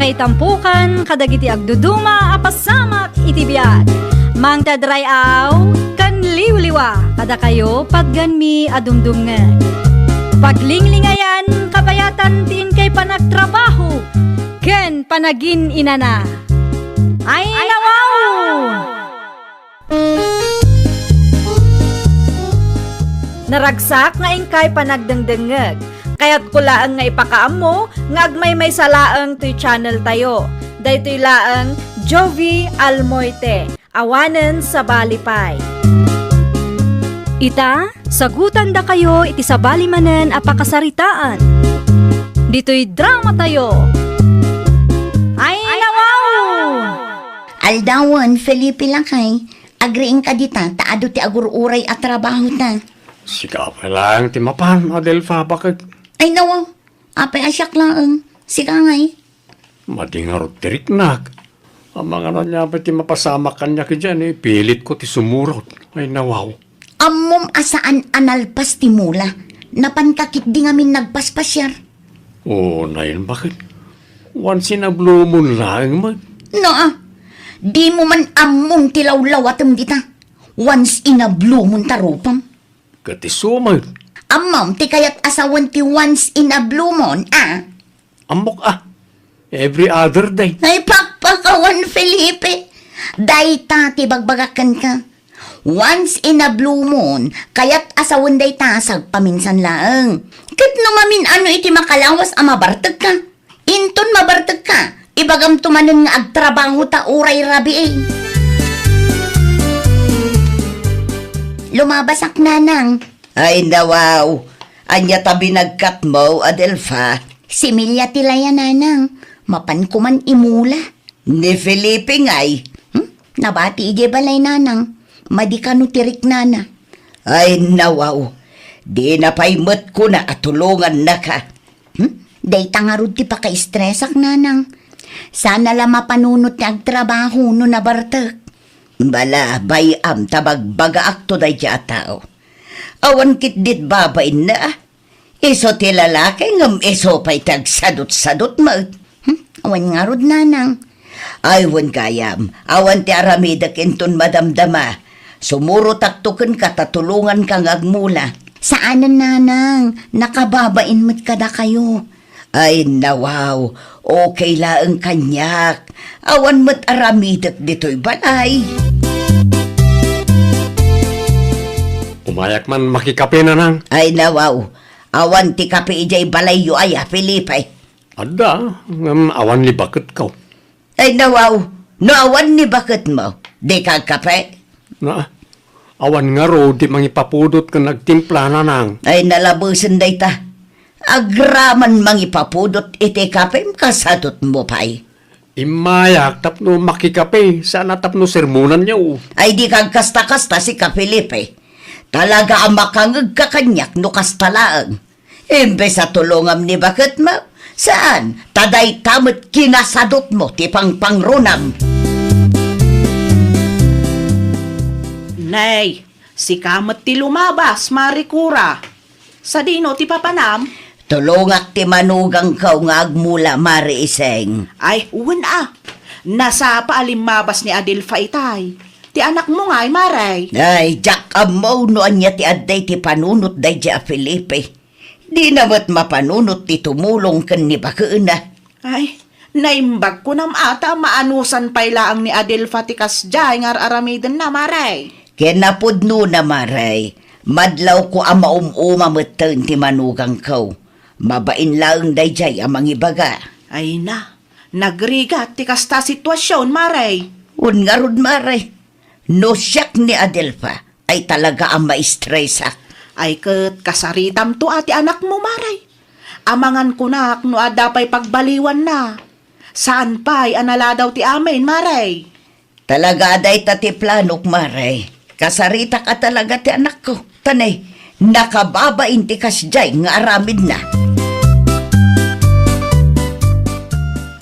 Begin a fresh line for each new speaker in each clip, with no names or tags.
may tampukan, kadagiti agduduma, apasamak itibiyag. Mang tadrayaw, kan liwliwa, kada kayo pagganmi adumdumngeg. Paglinglingayan, kabayatan tiin kay panagtrabaho, ken panagin inana. Ay nawaw! Naragsak nga ingkay panagdengdengeg. Kaya't kulaang nga ipakaam mo, nga agmay may salaang to'y channel tayo. Daytoy laang Jovi Almoite, awanen sa Balipay. Ita, sagutan da kayo iti sa balimanen apakasaritaan. Dito'y drama tayo. Ay nawaw!
Aldawan, Felipe lang kay. Agriing ka dita, taado ti agururay at trabaho ta.
Sika pa lang, timapan, Adelfa, bakit?
Ay nawaw, apay asyak lang. Sika ngay.
Madingarot tirik nak. Ang mga niya pa timapasama kanya ki dyan pilit ko ti sumurot. Ay nawaw.
Amom asaan analpas ti mula. Napankakit di ngamin nagpaspasyar.
Oo, na yun, bakit? Once in a blue moon lang, mag.
No di mo man among tilawlawatam dita. Once in a blue moon tarupam.
Kati sumag.
Amam, ti kayat asawan ti once in a blue moon,
Amok every other day.
Ay, pakpakawan, Felipe. Dayta, ti bagbagakan ka. Once in a blue moon, kayat asawan dayta, sagpaminsan laang. Kat numamin ano iti makalawas mabartag ka. Inton mabartag ka, ibagam tumanan nga agtrabaho ta uray rabi Lumabasak nanang.
Ay nawaw, anya tabi nagkat mo, Adelfa.
Si Milya tilaya nanang. Mapan ko man imula.
Ni Felipe ngay.
Nabati ije balay nanang. Madikano tirik nana.
Ay nawaw, di na paimot ko na atulungan na ka.
Day tangarod ti pa ka-stressak nanang. Sana lang mapanunot ti agtrabaho no nabartek.
Bala, bayam tabagbaga akto day dya tao. Awan kit dit babain na. Iso ti lalaki ngam iso pa'y tagsadot-sadot mo.
Awan nga rod nanang.
Ay wan gayam, awan ti aramidak inton madamdama. Sumuro taktukan ka tatulungan kang agmula.
Saanan nanang? Nakababain mo't kada kayo.
Ay nawaw, okay laang kanyak. Awan mo't aramidak dito'y balay.
Umayak man makikape na nang.
Ay nawaw, awan ti kape ijay balay yu ay Felipe.
Ada, awan li bakit ka.
Ay nawaw, no awan ni bakit mo? Di ka kape?
Na, awan nga ro, di mangipapudot ka nagtimpla na nang.
Ay nalabusan day ta. Agraman mangipapudot iti kape kasadot mo pa'y.
Imayak, tapno makikape, sana tapno sermonan niya
Ay di kag kasta-kasta si ka Felipe. Talaga ang makangag kakanyak no kastalaang. Imbes sa tulungam ni bakit mo? Saan? Taday tamot kinasadot mo ti pangrunam.
Nay, si kamot ti lumabas, marikura. Sa dino ti papanam?
Tulungak ti manugang kaw nga agmula mari iseng.
Ay, uwan Nasa paalimabas ni Adelfa itay. Ti anak mo nga'y maray.
Ay, jak amaw no anya ti adday ti panunot day ja Felipe. Di namat mapanunot ti tumulong kan ni bakuna.
Ay, naimbag ko nam ata maanusan pa'y laang ni Adelfa ti kasjay ngar aramiden na maray.
Kenapudno na maray. Madlaw ko ang maumamatan ti manugang kaw. Mabain lang day jay amang ibaga.
Ay na, nagrigat ti kasta sitwasyon maray.
Ungarod maray. No siyak ni Adelfa ay talaga ang maistresak.
Ay ket kasaritam to ati anak mo maray. Amangan ko nak no adapay pagbaliwan na. Saan pa'y anala daw ti amin maray?
Talaga aday ti planok maray. Kasarita ka talaga ti anak ko. Tanay, nakababain ti kasjay nga aramid na.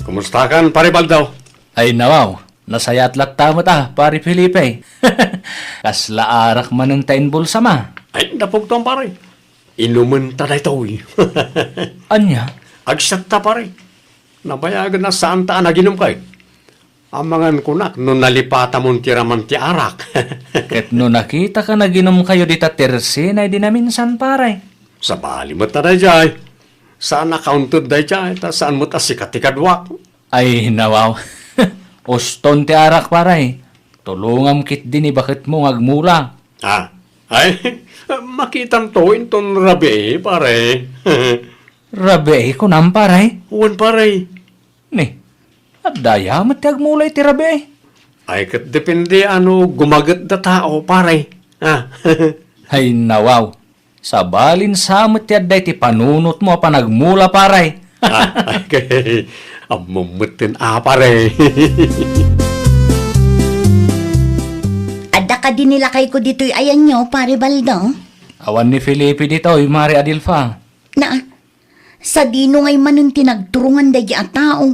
Kumusta kan, pare Baldaw?
Ay nawaw, nasayat tamot pari Felipe. Kasla arak man ng tainbol sama.
Ay, napugtong pare. Inuman ta na ito
Anya?
Agsak ta pare. Nabayagan na saan taan naginom kay. Amangan ko na, no nalipata mong tiraman ti arak.
Ket no nakita ka naginom kayo dita tersinay di na minsan paray.
Sa bali mo ta dayjay. Saan accounted dayjay, ta saan mo ta sikatikadwak.
Ay nawaw. Oston ti arak paray. Tulungam kit din bakit mo ngagmula.
Ah, ay, makitan to inton rabi, pare.
Rabe ko nam paray.
Uwan, pare.
Ni, at daya matiagmulay ti rabe.
Ay, kat depende ano gumagat da tao, pare. Ah,
Ay nawaw. Sa balin samot yaday ti panunot mo panagmula paray.
ay, kay, amumutin pare.
Adda ka din nilakay ko dito'y ayan nyo, pare Baldo.
Awan ni Felipe dito, Mari Adilfa.
Na, sa dino ngay manon tinagturungan day a tao.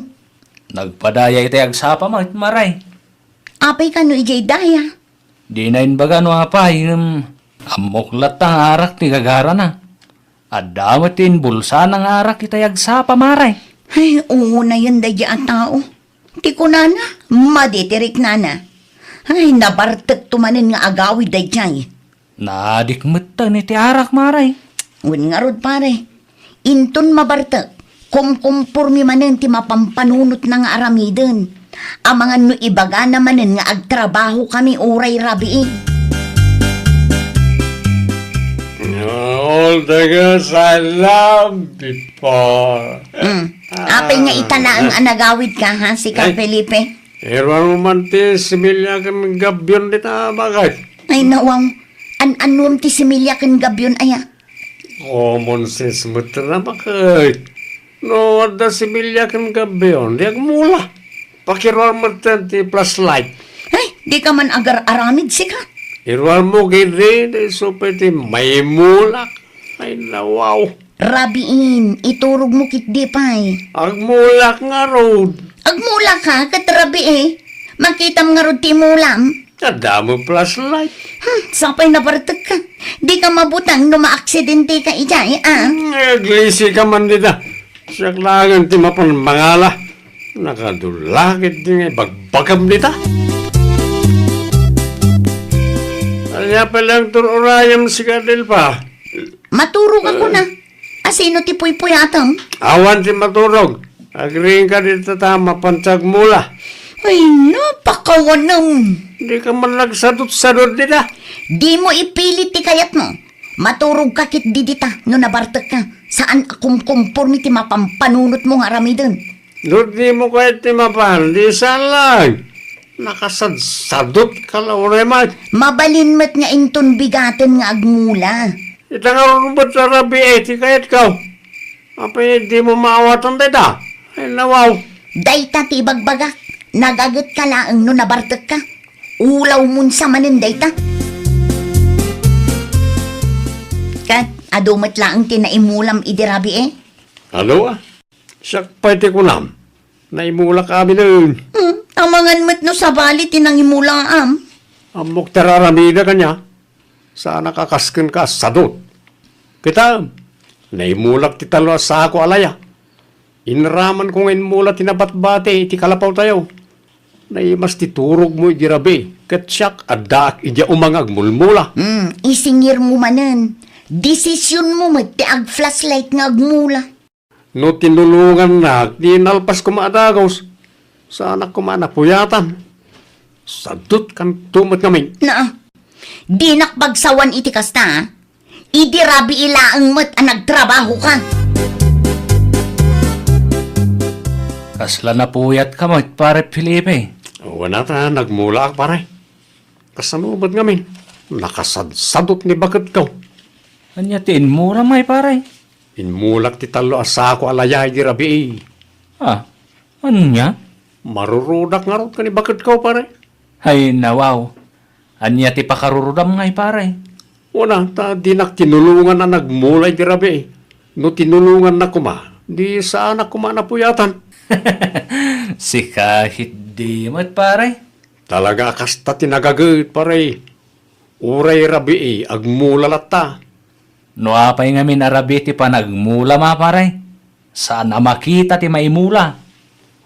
Nagpadaya iti agsapa mo, maray.
Apay ka no ijay daya.
Di na inbaga no apay, amoklat ang arak ti gagara na. At damat tin bulsa ng arak iti agsapa, maray.
Ay, oo na yun day a tao. Ti ko nana, maditirik nana. Ay, nabartek tumanin nga agawid day jay.
Nadikmet ni ti arak, maray.
Ngun nga rod pare, inton mabartek, kumkumpurmi manin ti mapampanunot ng aramiden. Amangan no ibaga namanin nga agtrabaho kami uray rabi.
All the girls I loved before.
Apay nga itala ang anagawid ka ha, si Ka Felipe.
Erwan man ti similya kan gabyon di ta bagay.
Ay nawaw, an-anom ti similya ken gabyon aya.
Common sense mo na bakay. No, da similya kan gabyon, di mula. Pakirwan mo ti plus light.
Ay, di ka man agar aramid si ka.
Irwan mo gini, di so pwede may mulak. Ay nawaw.
Rabiin, iturog mo kit di pay.
Agmulak nga road.
Agmula ka, katrabi eh. Makita mo nga rod ti mulam.
Kadamo plus light.
Sapay na bartek ka. Di ka mabutang no maaksidente ka ijay, ah.
Naglisi ka man dita. Siyak langan ti mapan mangala. Nakadulakit di nga bagbagam dita. Kanya pa lang tururayam si Kadil pa.
Maturog ako na. Asino ti puy-puy atam?
Awan ti maturog. Agring ka dito tama pansag mula.
Ay, napakawanam.
Hindi ka man nagsadot-sadot dita.
Di mo ipilit ti kayat mo. Maturog ka kit didita no nabartek ka. Saan akong kumpor ni ti mapampanunot mo nga ramidon?
Doon di mo kahit ti mapan. Di saan lang. Nakasadsadot ka lang uremat.
Mabalin met nga inton bigaten nga agmula.
Itangaron ba't sa rabi ti kayat ka? Apa di mo maawatan dita? Ay nawaw.
Dayta ti bagbagak. Nagagat ka laang no nabartek ka. Ulaw mun sa manin dayta. Kat, adumat laang tinaimulam idirabi eh.
Ano ah? Siyak pwede ko nam. Naimula kami nun.
Amangan met no sa bali tinangimulang am.
Amok teraramida kanya. Sana kakaskin ka sadot. Kita, naimulak ti talo sa ako alaya. Inraman ko ngayon mula tinabat-bate, iti kalapaw tayo. Naimas titurog mo idirabi. Kat siyak adak idya umangag mulmula.
Isingir mo manen. Desisyon mo met ti ag flashlight nga agmula.
No tinulungan na, di nalpas ko maadagos. Sana ko manapuyatan. Sadot kan tumot kami.
Na, di nakpagsawan iti kasta, ha? Idirabi ilaang met ang nagtrabaho ka.
Kasla na puyat ka mo, pare Felipe.
Wala ta, nagmula pare. Kasanubad ngamin. Nakasadsadot ni bakit ka.
Anya tin mura may pare.
Inmulak ti talo asako alayay di rabi.
Ah, anya?
Marurudak nga ron ka ni bakit ka pare.
Ay nawaw. Anya ti pakarurudam ngay pare.
Wala ta, di tinulungan na nagmulay di rabi. No tinulungan na kuma, di saan na kuma napuyatan.
Si kahit di mat pare.
Talaga kasta tinagagit pare. Uray rabi agmula latta.
No apay nga min arabi ti panagmula ma pare. Saan na makita ti maimula?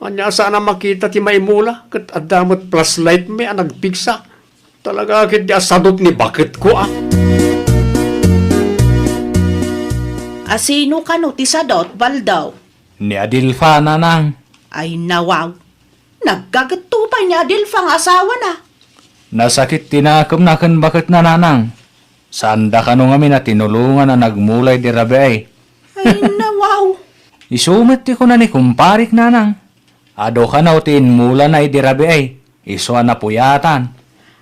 Anya sana makita ti maimula, kat adamot plus light me ang nagpigsa. Talaga kit di asadot ni bakit ko ah.
Asino ka no ti sadot, baldaw?
Ni Adilfa nanang.
Ay nawaw. Nagkagatupay ni Adilfa ang asawa na.
Nasakit tinakam na kan bakit na nanang. Sanda ka nung amin na tinulungan na nagmulay di rabi ay.
Ay nawaw.
Isumit ti ko na ni kumparik nanang. Ado ka na utin mula na idirabi ay. Iso na puyatan.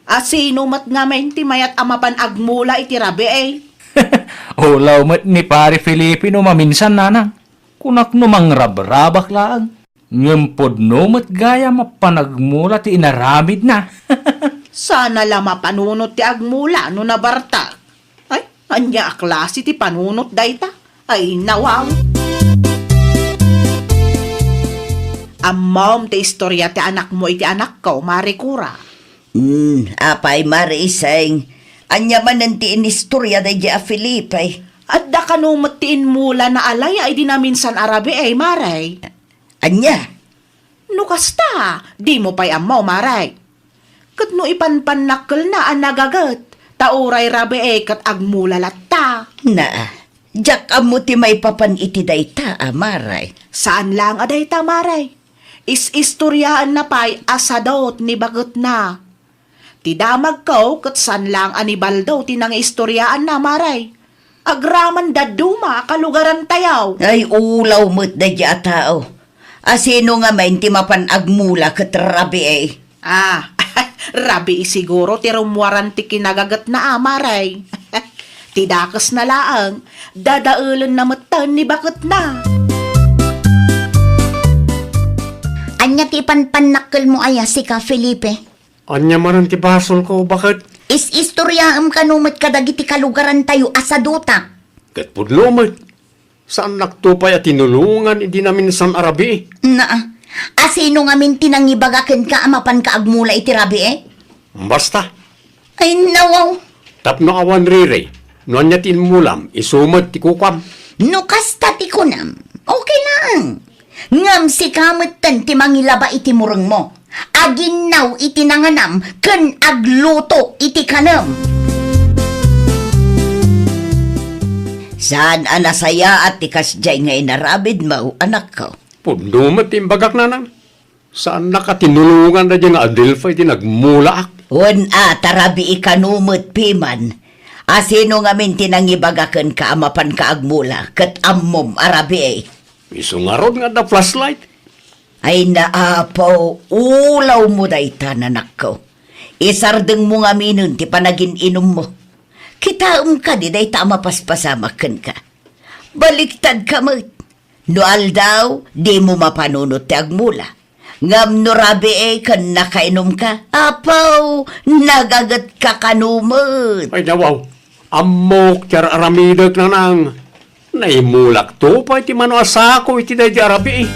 Asino mat nga ti mayat amapan agmula iti rabi eh.
Ulaw mat ni pare Filipino maminsan nanang. Kunak numang rabrabak laang. Ngampod no mat gaya mapanagmula ti inaramid na.
Sana lang mapanunot ti agmula no nabarta. Ay, anya klase ti panunot dayta. Ay nawaw. Amom ti istorya ti anak mo iti anak ko, Marikura.
Apay mariseng. Anya man nanti inistorya da a Felipe.
At da kanumatiin mula na alay ay di na minsan arabi ay maray.
Anya?
No kasta, di mo pa'y amaw maray. Kat no ipanpanakkel na ang nagagat, tauray rabi ay kat agmula latta.
Na, jak amo ti may papan iti dayta, amaray.
Saan lang aday ta maray? Is-istoryaan na pa'y asadot ni bagot na. Ti damag ko kat saan lang anibaldaw tinang istoryaan na maray. Agraman daduma kalugaran tayaw.
Ay, ulaw mo't da a tao. Asino nga may ti mapan agmula kat rabi eh.
Ah, rabi siguro ti rumwaran ti kinagagat na amaray. Tidakas na laang, dadaulan na matan ni bakit na.
Anya ti panpanakkel mo aya si ka Felipe.
Anya man ti basol ko, bakit?
Is-istoryaam kanumat kadagiti kalugaran tayo asadota.
Kat pudlomit. Saan naktupay at tinulungan, hindi namin san arabi.
Na, asino nga min tinangibagaken ka amapan ka agmula iti rabi eh?
Basta,
Ay nawaw.
tapno awan rire. No anya tinmulam, isumot ti kukwam.
No kasta ti kunam. Okay lang. Ngam si kamutan ti mangilaba iti mureng mo. Aginaw iti nanganam ken agluto iti kanam.
Saan anasaya at tikasjay nga inarabid mo, anak ko?
Pudlomit timbagak nanang. Saan nakatinulungan na dyan nga Adelpha iti nagmulaak.
Tarabi ikanumot piman. Asino nga min tinangibagaken ka amapan ka agmula, kat ammom arabi eh.
Isungarod nga da flashlight.
Ay naapaw, ulaw mo dayta nanak ko. Isardeng mo nga minun ti panagin inom mo. Kitaom ka di dayta mapaspasamaken ka. Baliktad ka mo't. Noal daw, di mo mapanunot ti agmula. Ngam no rabi eh, kan nakainom ka. Apaw, nagagat ka kanumot.
Ay nawaw, amok tiar aramidag na nang. Naimulak to pa iti mano asako iti day di arabi eh.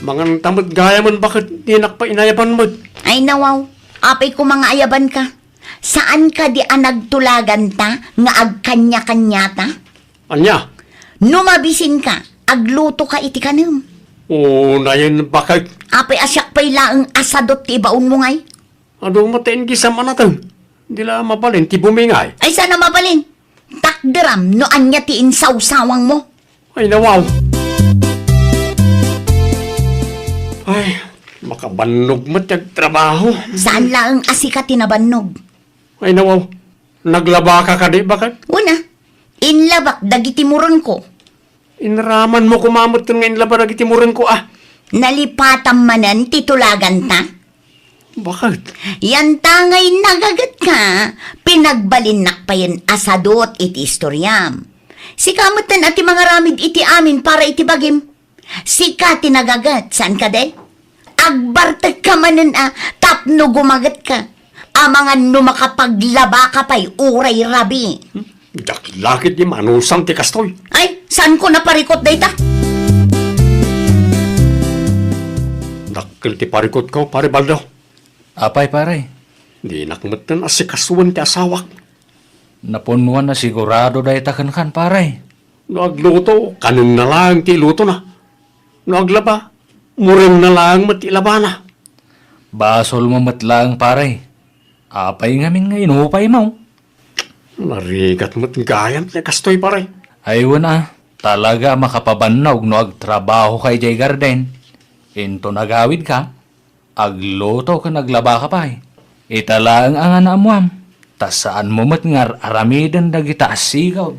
Mga tamad gaya man bakit di nakpa inayaban mo?
Ay nawaw. Apay ko mga ayaban ka. Saan ka di anagtulagan ta nga agkanya-kanya ta?
Anya?
Numabisin ka, agluto ka iti kanam.
O nayan bakit?
Apay asyak pa'y laang asadot ti ibaon mo ngay.
Ano matain gisam anatan? Di la mabalin ti bumingay.
Ay sana mabalin. Takderam no anya ti insaw-sawang mo.
Ay nawaw. Ay, makabannog mo tiyag trabaho.
Saan laang asika tinabannog?
Ay nawaw, naglaba ka di bakit?
Una, inlabak dagiti muron ko.
Inraman mo kumamot ng ngayon laba nagitimuran ko ah.
Nalipatam manan titulagan ta.
Bakit?
Yan tangay nagagat ka. Pinagbalinak pa yan asadot iti istoryam. Sikamutan ati mga ramid iti amin para iti bagim. Sika tinagagat. Saan ka de? Agbartag ka manan tapno gumagat ka. Amangan no makapaglaba ka pa'y uray rabi.
Dakilakit di manusang ti kastoy.
Ay, saan ko naparikot dayta?
Dakil ti parikot ko, pare Baldo.
Apay pare.
Di nakmatan asikasuan ti asawak.
Napunuan na sigurado day takan pare.
No agluto, kanin na lang ti luto na. No aglaba, muring na lang matilabana.
Basol mo matlang pare. Apay ngamin nga inupay mo.
Narigat mo't gayam na kastoy pare.
Aywan talaga makapabannog no agtrabaho kay Jay Garden. Into nagawid ka, agluto ka naglaba ka pa eh. Italaang ang anaamuam. Tas saan mo mat ngar aramidan dagita asigaw.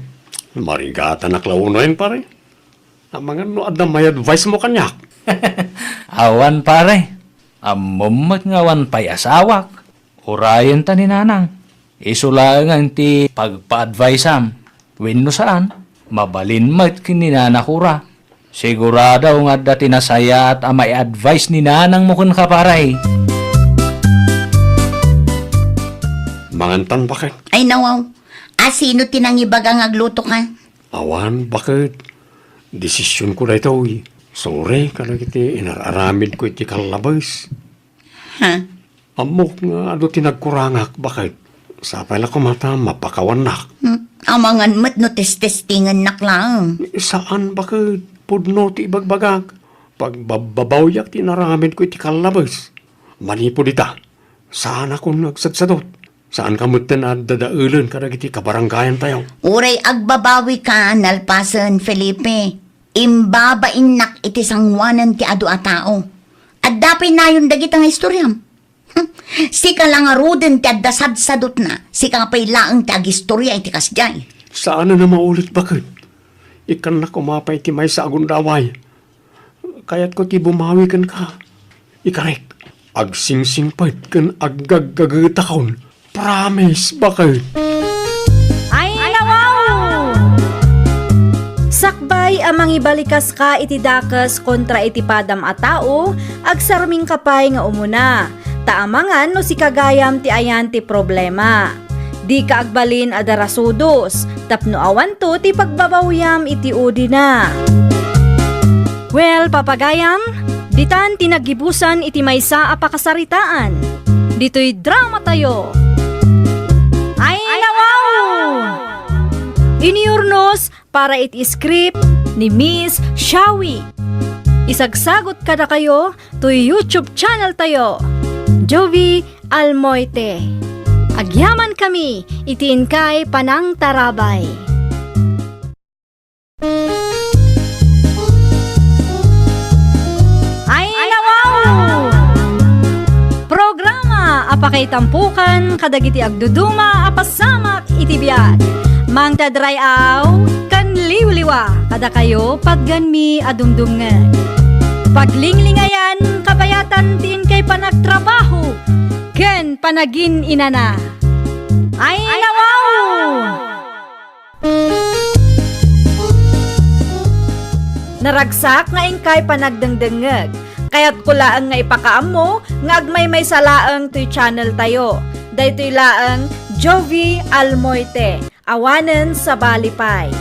Marigata na klaunoyin pare. Ang mga noad na may advice mo kanyak.
Awan pare, amumot nga wan pay asawak. Urayan ta ni nanang. Isulangan ti pagpa-advise wenno saan, mabalin mat kininanakura. Sigurado nga dati nasaya at amay advice ni nanang mo kun kaparay.
Mangantan bakit?
Ay nawaw, sino tinangibagang agluto ka?
Awan bakit? Desisyon ko na ito eh. Sorry, kana kiti inararamid ko iti kalabas.
Ha?
Amok nga ado tinagkurangak, bakit? Sapay la kumata, mapakawan nak.
Amangan mat no testingan nak lang.
Saan bakit? Pudno ti ibagbagag. Pag babawyak tinaramid ko iti kalabas. Manipo dita. Saan ako nagsadsadot? Saan ka mutin at dadaulan kada kiti kabaranggayan tayo?
Uray agbabawi ka, nalpasan, Felipe. Imbabain nak iti sangwanan ti adu a tao. At dapay na yung dagit ang istoryam. Sika lang aruden ti addasadsadot na. Sika nga pay laang ti agistorya iti kasjay.
Saan na maulit bakit? Ikan na kumapay ti may sa agundaway. Kaya't ko ti bumawi kan ka. Ikarek, agsingsingpad kan aggaggagitakon. Promise, bakit?
Ay, nawaw! Sakbay amang ibalikas ka iti dakas kontra iti padam a tao, agsarming kapay nga umuna. Taamangan no si kagayam ti ayan ti problema. Di ka agbalin adarasudos, tapno awan to ti pagbabawyam iti udi na. Well, papagayam, ditan tinagibusan iti maysa a pakasaritaan. Dito'y drama tayo. Ay, nawaw! Iniurnos para iti script ni Miss Shawi. Isagsagot kada kayo to YouTube channel tayo, Jovi Almoite. Agyaman kami, itiin kay Panang Tarabay. Ay, nawaw! Programa apakay tampukan kadagiti agduduma apasamak iti biag. Mang tadrayaw kan liwliwa kada kayo pagganmi adumdumngan. Paglinglingayan kapayatan tin kay panagtrabaho ken panagin inana. Ay, nawaw! Naragsak nga ingkay panagdengdengeg. Kaya't kulaang nga ipakaam mo, nga agmay may salaang to'y channel tayo. Daytoy laang Jovi Almoite, awanen sa balipay.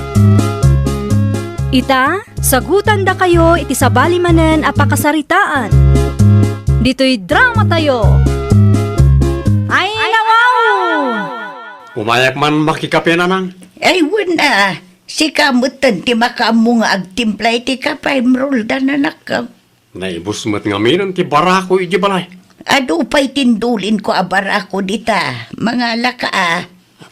Ita, sagutan da kayo iti sa balimanen a pakasaritaan. Dito'y drama tayo. Ay, nawaw!
Umayak man makikape na nang.
Ay, wala. Si kamutan ti makamu nga agtimpla iti kapay mrolda na nakaw.
Naibus mo't nga minon ti barako iji balay.
Ado pa'y tindulin ko abara ko dita. Mga laka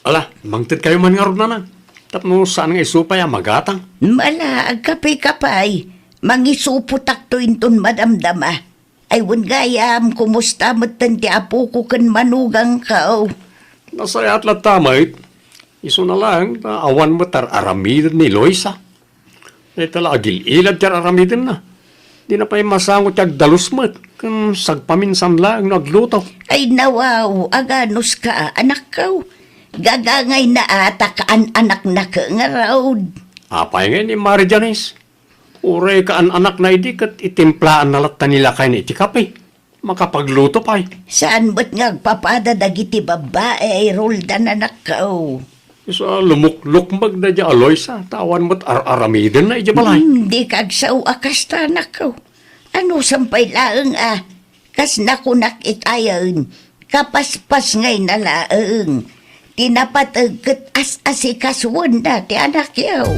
Ala, mangtid kayo man nga ron na nang. Tapno saan nga isupay magatang.
Mala, agkapay-kapay. Mangisuputak to inton madamdama. Ay, wan gayam, kumusta matan ti apo ko kan manugang ka,
Nasayat la tamay. Iso na lang, awan mo tar aramidin ni Loisa. Tala agil-ilad tar aramidin na. Di na pa'y masangot yag dalus mo't. Kung sagpaminsan lang nagluto.
Ay, nawaw, aganos ka, anak ka. Gagangay na ata kaan anak na ka nga raw.
Apay nga ni Mari Janice. Uray kaan anak na idi kat itimplaan na latta nila kayo ni iti kape. Makapagluto pa'y.
Saan ba't nga agpapada dagiti babae ay rolda na nakaw?
Isa lumuk-lukmag na di Aloysa. Tawan mo't aramidin na iti balay.
Hindi kagsaw akas ta nakaw. Ano sampay laeng kas nakunak itayon. Kapaspas ngay na laeng. Tinapatagkat as-asikaswan na ti anak yaw.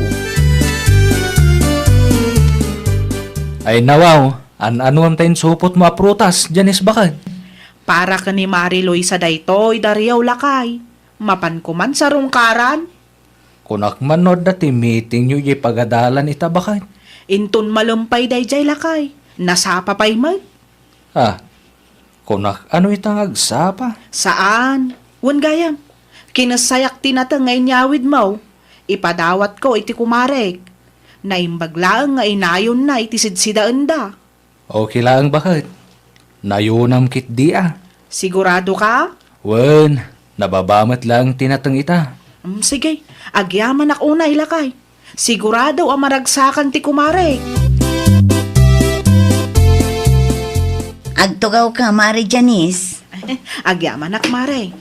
Ay nawaw, an-anuam tayo supot mo a prutas, Janis bakad.
Para ka ni Mariloy sa daytoy, dariyaw lakay. Mapan ko man sa rungkaran.
Kunak manod dati meeting nyo yung pagadalan ita bakad.
Intun malumpay dayjay lakay. Nasapa pa'y mag.
Ah, kunak ano itang agsapa?
Saan? Wan gayam. Kinasayak tinatang ngay nyawid mo. Ipadawat ko iti kumarek. Naimbaglaang nga inayon na iti sidsidaan da.
Okay lang bakad. Nayunam kit di ah.
Sigurado ka?
Wen, nababamat lang tinatang ita.
Sige, agyaman ak unay lakay. Sigurado ang maragsakan ti kumarek.
Agtugaw ka, Mari Janice.
Agyaman ak mare.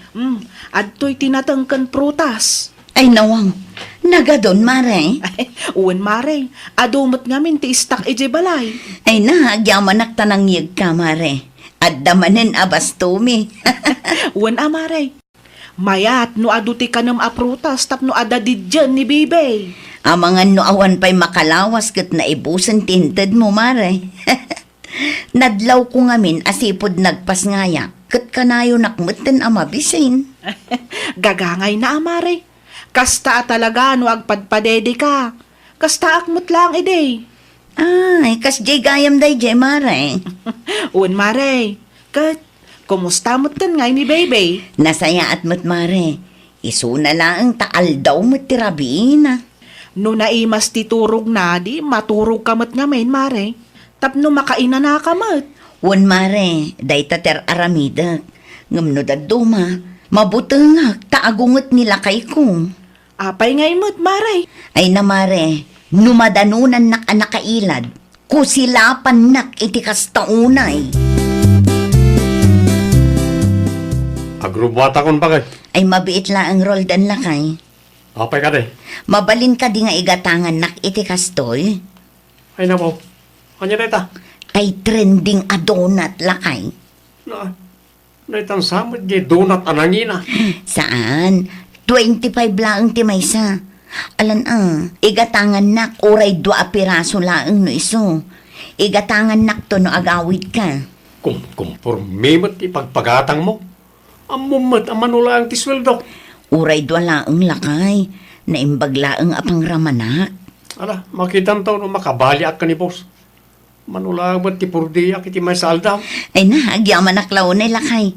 Adto'y tinatangkan prutas.
Ay nawang, nagadon, Mare.
Uwan mare, adumot ngamin ti istak ije balay.
Ay na, agyaman tanangyag ka, Mare. At damanin abastumi.
Uwan mare. Mayat no adu ti kanam a prutas tapno adadid dyan ni Bibay.
Amangan no awan pa'y makalawas kat naibusan tinted mo, Mare. Nadlaw ko ngamin asipod nagpas ngaya. Kat kanayo nakmutin amabisin.
Gagangay na mare. Kasta talaga no agpadpadede ka. Kasta akmot lang ide.
Ay, kas jay gayam day jay, Mare.
Uwan mare. Kat, kumusta mo't kan ngay ni Bibay?
Nasaya at mo't, Mare. Isuna lang taal daw mo't tirabiin, ah.
No naimas ti turog na di, maturog kamot ngamin mare. Tapno makaina na kamot.
Wan, Mare, day tater aramidak. Ngamno daduma, mabutengak taagungot nila kay ko.
Apay ngay mo't mare.
Ay na, Mare, numadanunan nak anakailad. Kusilapan nak iti kastaunay.
Agrubata kon bakit?
Ay mabiit la ang roldan lakay.
Apay ka de.
Mabalin ka di nga igatangan nak iti kastoy.
Ay nabaw. Kanya deta.
Ay trending a donut lakay.
Na, itang samot di donut anangina.
Saan? 25 lang ti maysa. Alan igatangan nak oray 2 piraso laang no iso. Igatangan nak to no agawid ka.
Kumpurmimot ipagpagatang mo. Amumot ang manula ang tisweldo.
Uray 2 laang lakay. Naimbaglaang apang ramanak.
Ala, makitan to no makabali ak ka ni boss. Manula ang ti purdiyak iti may saldaw.
Ay na, agyaman naklaw na lakay.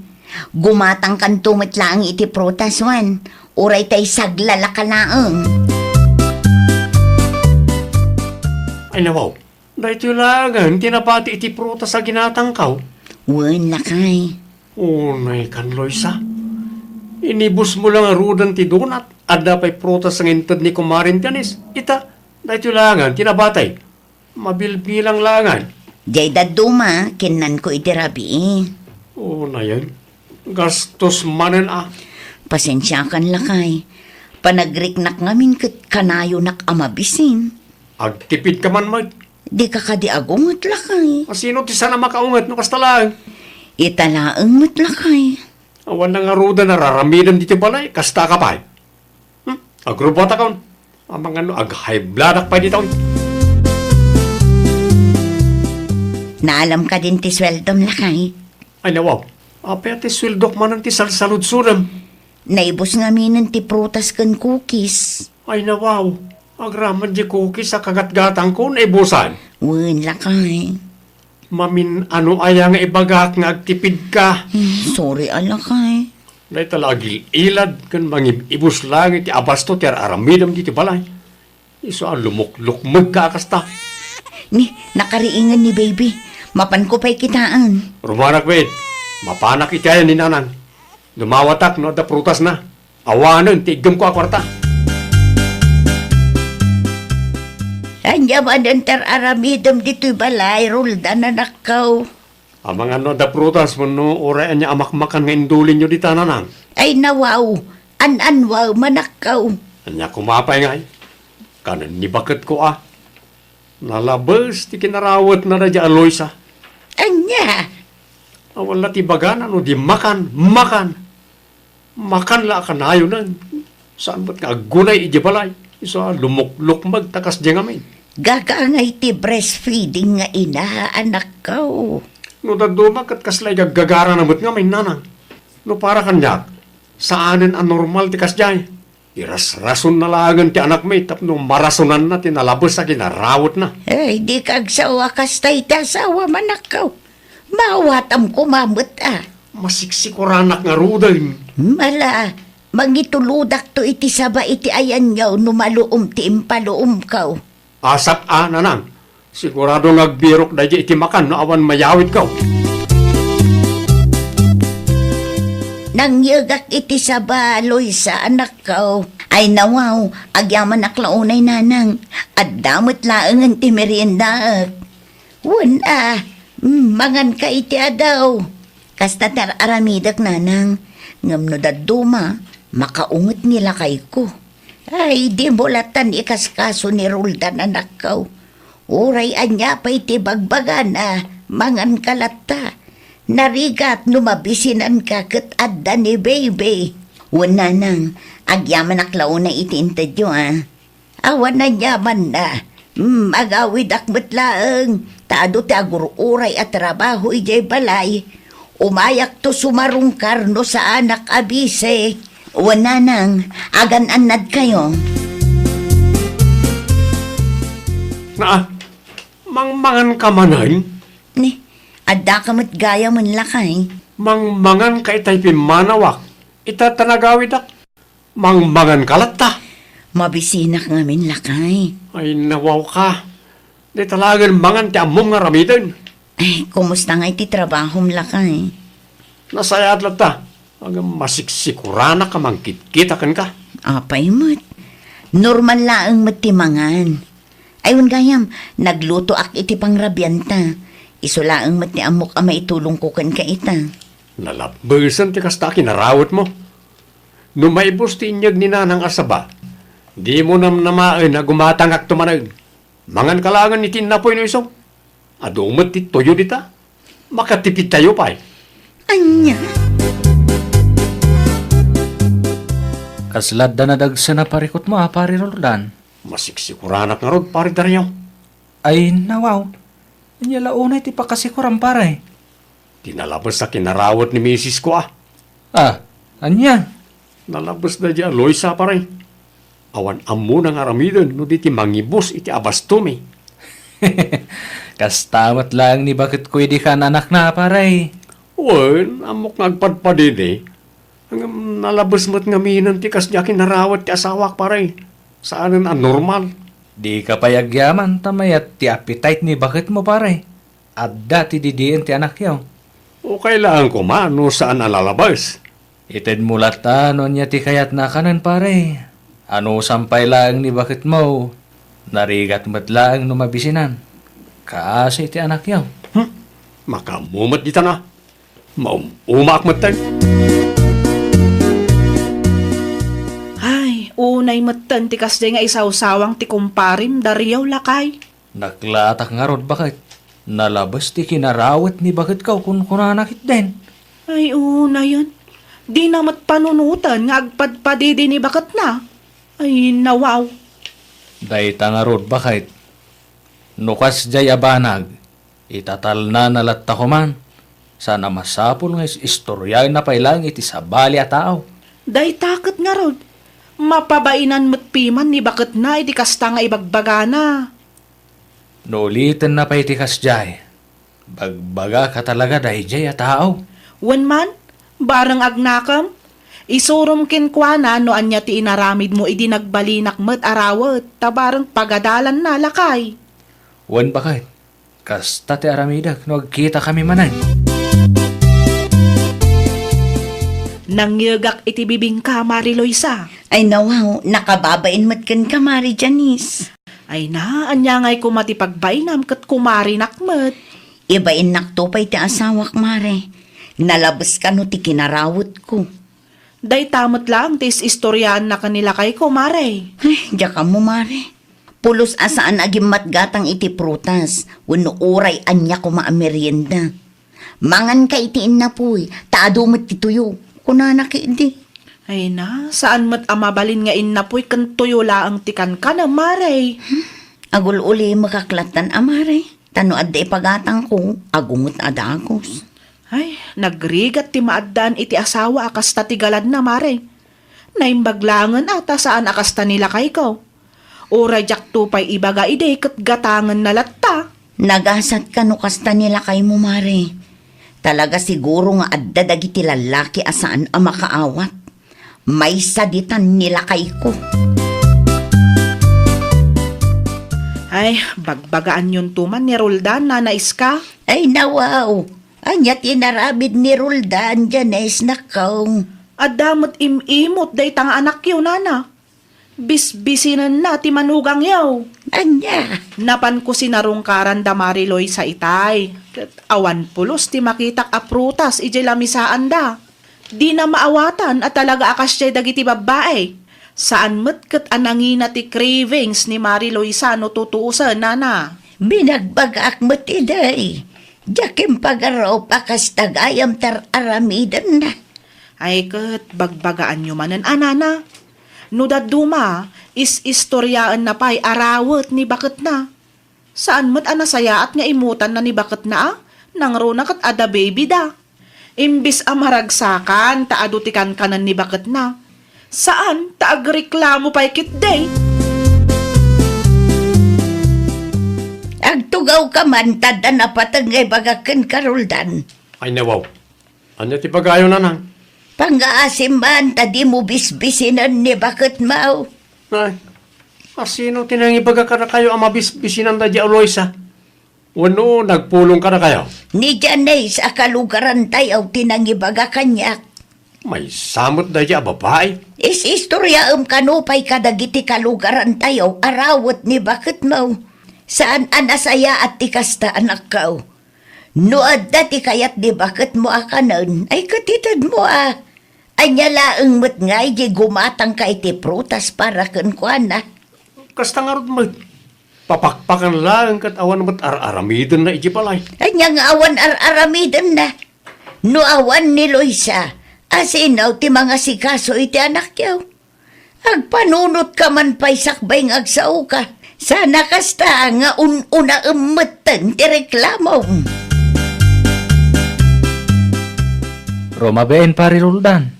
Gumatang kan tumit laang iti protas wan. Uray tay saglala ka laang.
Ay nawaw. Dahil tilagan, tinapati iti pruta sa ginatangkaw.
Wan lakay.
Unay kan Loisa. Inibus mo lang ang rudan ti donut. Ada pa'y prutas ang intad ni Kumarin Tianis. Ita, dahil tilagan, tinabatay. Mabilbilang langan.
Jay daduma, kinan ko itirabi.
Na yan. Gastos manan
Pasensya kan lakay. Panagriknak ngamin kat kanayo nak amabisin.
Agtipid ka man mag.
Di ka kadi agungot lakay.
Sino ti sana makaungat no kastalaan?
Italaang mo't lakay.
Awan na nga ruda na raramidam dito balay. Kasta ka pa. Agrubata ka. Amang ano, ag-high blood pa dito.
Naalam ka din ti sweldom lakay.
Ay nawaw. Apete swildok man ang ti salsalud-suram.
Naibos ngamin ti prutas kan cookies.
Ay nawaw. Agraman di cookies sa kagatgatang ko na ibusan.
Wan lakay.
Mamin ano aya nga ibagak nga agtipid ka.
Sorry alakay.
Dahil talagi ilad kan mangib ibus lang iti abasto ti aramidam dito balay. Iso ang lumuk-lukmag ka akasta.
Ni, nakariingan ni baby. Mapan ko pa'y kitaan.
Rumanak wait. Mapanak iti ni nanang. Lumawatak no da prutas na. Awanan ti igam ko akwarta.
Anya ba dantar aramidam dito'y balay, roldan na nakaw.
Amang ano da prutas mo no ora niya amakmakan nga indulin nyo di tananang.
Ay nawaw, an-anwaw manakaw.
Anya kumapay nga ay. Kanan ni bakit ko Nalabas ti kinarawat na radya Aloysa.
Anya,
Wala ti bagan ano di makan. Makan la kanayo nan. Saan ba't nga agunay iji balay. Iso lumuk-lukmag takas di ngamin.
Gagangay ti breastfeeding nga ina, anak ko.
No daduma kat kaslay gaggagara na nga may nanang. No para kanyak, saanin ang normal ti kasjay. Iras-rason na lagan ti anak may tapno marasonan na tinalabos sa kinarawot na.
Ay, di kagsawa kastay ti asawa manak ko. Mawatam kumamot
Masiksikoranak nga rudan.
Mala, mangituludak to iti saba iti ayan yaw no maluom ti impaluom ka.
Asap nanang. Sigurado nagbirok na iti makan no awan mayawit ka.
Nangyagak iti saba, Loisa, anak ko. Ay nawaw, agyaman aklaunay nanang. At damot laangan ti merienda. Wala, mangan ka iti adaw. Kasta tar aramidak nanang. Ngam no daduma, makaungot nila kay ko. Ay, di bulatan ikaskaso ni Roldan anak ko. Uray anya pa iti bagbagan mangan kalata. Narigat numabisinan ka kat adda ni baby. Wala nang, agyaman aklaw na iti intadyo Awan na yaman na. Agawid akmat laeng. Taado ti agururay at trabaho ijay balay. Umayak to sumarong karno sa anak abise. Wala nang, agan-anad kayo.
Mangmangan ka manay?
Ni, adda kamat gaya man lakay.
Mangmangan ka itay pimanawak. Itatanagawid ak. Mangmangan kalata.
Mabisinak ngamin lakay.
Ay nawaw ka. Di talagang mangan ti amom nga ramidan.
Ay, kumusta nga iti trabaho lakay?
Nasayat lang ta. Hanggang masiksikura ka mangkit-kita kan ka.
Apay mo't. Normal laang matimangan. Ayun gayam, nagluto ak iti pangrabyanta. Iso laang mati amok ama itulong ko kan ka ita.
Nalabasan ti kasta kinarawat mo. Numaibos ti inyag ni nanang asaba. Di mo namaan na gumatangak tumanag. Mangan kalangan ni tinapoy no iso. Adumat ti toyo dita. Makatipid tayo pa
Anya?
Kaslad da nadagsa na parikot mo pari Roldan.
Masiksikuranak nga rod, pari Daryaw.
Ay nawaw, inya launay ti pakasikuran pare.
Tinalabas sa kinarawat ni Mrs. ko
Anya?
Nalabas na di Aloysa pare. Awan amo ng aramidan no di ti mangibos iti abastumi.
Kastamat lang ni bakit ko di ka anak na pare.
Wan, amok nagpadpadid Hanggang nalabas mo't nga minan ti kasya kinarawat ti asawak pare. Saanan ang normal?
Di ka payagyaman tamayat ti appetite ni bakit mo pare. Adda ti didiin ti anak yaw.
O kailangan ko no saan alalabas?
Ited mulat ano niya ti kayat na kanan pare. Ano sampay lang ni bakit mo. Narigat mat lang no mabisinan. Kaasi ti anak yaw.
Makamumat dita na. Umak matay.
Ay, unay matan ti kasday nga isawsawang ti kumparim Daryaw lakay.
Naklatak nga rod bakit. Nalabas ti kinarawat ni bakit ka kung kunanakit din.
Ay, una yan. Di namat panunutan nga agpadpadidi ni bakit na. Ay, nawaw.
Dayta nga rod bakit. Nukas jay abanag. Itatal na nalatta ko man. Sana masapol nga istorya na pailang iti sabali a tao.
Day takot nga rod. Mapabainan mo't piman ni bakit na iti kasta nga ibagbagana.
Nulitin na pa iti kasjay. Bagbaga ka talaga dahi jay a tao.
Wan man, barang agnakam. Isurum kinkwana no anya ti inaramid mo idi nagbalinak mo't arawat. Tabarang pagadalan na lakay.
Wan bakit? Kasta ti aramidak no agkita kami manay.
Nangyagak iti bibing ka, Mari Loisa.
Ay nawaw, nakababain mat kan ka, Mari Janice.
Ay na, anya nga'y kumatipagbainam kat kumari nakmet.
Ibain naktupay ti asawak, Mari. Nalabas ka no ti kinarawot ko.
Day tamot lang, tis istoryaan na kanila kay kumare.
Ay, diya ka mo, Mari. Pulos asaan agimat gatang iti prutas. Wano uray anya ko maamerienda. Mangan ka itiin na po'y, taado mo't ti tuyo. Kunana ka di.
Ay na, saan mat amabalin nga inapoy kan tuyo laang tikan ka na, Mare?
Agul uli makaklatan amare. Tano adda ipagatang ko, agungot adagos.
Ay, nagrigat ti maaddan iti asawa akas tatigalad na, Mare. Naimbaglangan ata saan akas ta nila kay ko. Uray jak tupay ibaga ide kat gatangan na latta.
Nagasat ka no kasta nila kay mo, Mare. Talaga siguro nga adda dagiti lalaki asaan ang makaawat. May saditan nila kay ko.
Ay, bagbagaan yun tuman ni Roldan na nais ka.
Ay nawaw, anya tinarabid ni Roldan dyan nakaw.
Adamot imimot day tanga anak yun, nana. Bisbisinan na ti manugang yaw.
Anya,
Napan ko sinarungkaran da Mariloy sa itay. Ket awan pulos ti makitak aprutas ije lamisaan da. Di na maawatan at talaga akas siya dagiti babae. Saan met ket anangina ti cravings ni Mariloy sa no tutuusan, nana.
binagbagak mo tiday. Jakim pagaraw pakas tagayam tar aramidan na.
Ay ket bagbagaan nyo manan, anana. No daduma, istoryaan na pa'y arawet ni bakit na. Saan mat anasaya at nga imutan na ni bakit na nang runa kat ada baby da. Imbis amaragsakan, taadutikan kanan ni bakit na. Saan taagreklamo pa'y kitday?
Agtugaw ka man, tada na patangay bagakan karuldan.
Ay nawaw. Ano ti pagayo nanang?
Pangaasim man, tadi mo bisbisinan ni bakit mau.
Ay, asino tinangi baga ka na kayo ang mabisbisinan da di Aloysa? Wano, nagpulong ka na kayo?
Ni Janay sa kalugaran tayo tinangibaga kanyak.
May samot da di babae.
Istorya kanupay kadagiti kalugaran tayo, arawat ni bakit mau. Saan anasaya at tikasta anak kau. No adda ti kayat di bakit mo akanon, ay katitad mo Anya laeng met ngay di gumatang ka iti prutas para kenkwana.
Kasta nga rin mo. Papakpakan lang kat awan mo't ar-aramidon na iji balay.
Anya nga awan ar-aramiden na. No awan ni Loisa, asinaw ti mga sikaso iti anak yaw. Agpanunot ka man pa'y sakbay ng agsaw ka. Sana kasta nga una emetan ti reklamo.
Romaben pare Roldan.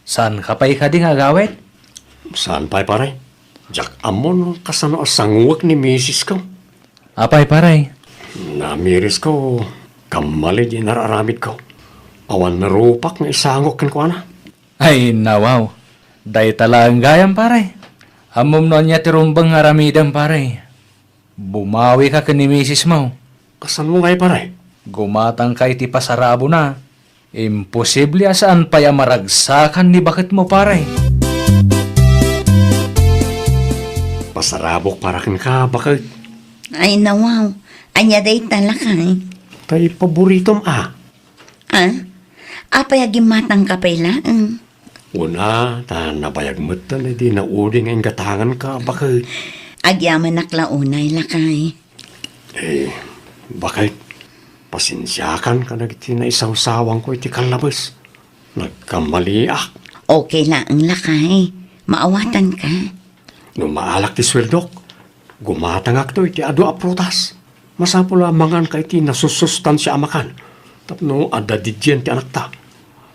Saan ka pa'y kading agawet?
Saan pa'y pare? Jak amon kasano asangwak ni misis ko.
Apay pare?
Namiris ko, kamali di nararamid ko. Awan na rupak nga isangok kan ko na.
Ay nawaw. Day talang gayam pare. Amom no niya tirumbang aramidang pare. Bumawi ka ni misis mo.
Kasan mo ngay pare?
Gumatang kay ti pasarabo na. Imposible asaan pa maragsakan ni bakit mo pare.
Pasarabok para kin ka, bakit?
Ay nawaw, anya day talakay.
Tay paboritom
Apay agimatang kapay lang.
Una, ta nabayag mo ta na di naudi nga gatangan ka, bakit?
Agyaman naklaunay lakay.
Bakit? Pasensyakan ka na iti na isawsawang ko iti kalabas. Nagkamaliak.
Okay lang ang lakay. Maawatan ka.
No maalak ti sweldok, gumatangak to iti adu aprutas. Masapula mangan ka iti nasusustansya amakan. Tapno adda didyan ti anak ta.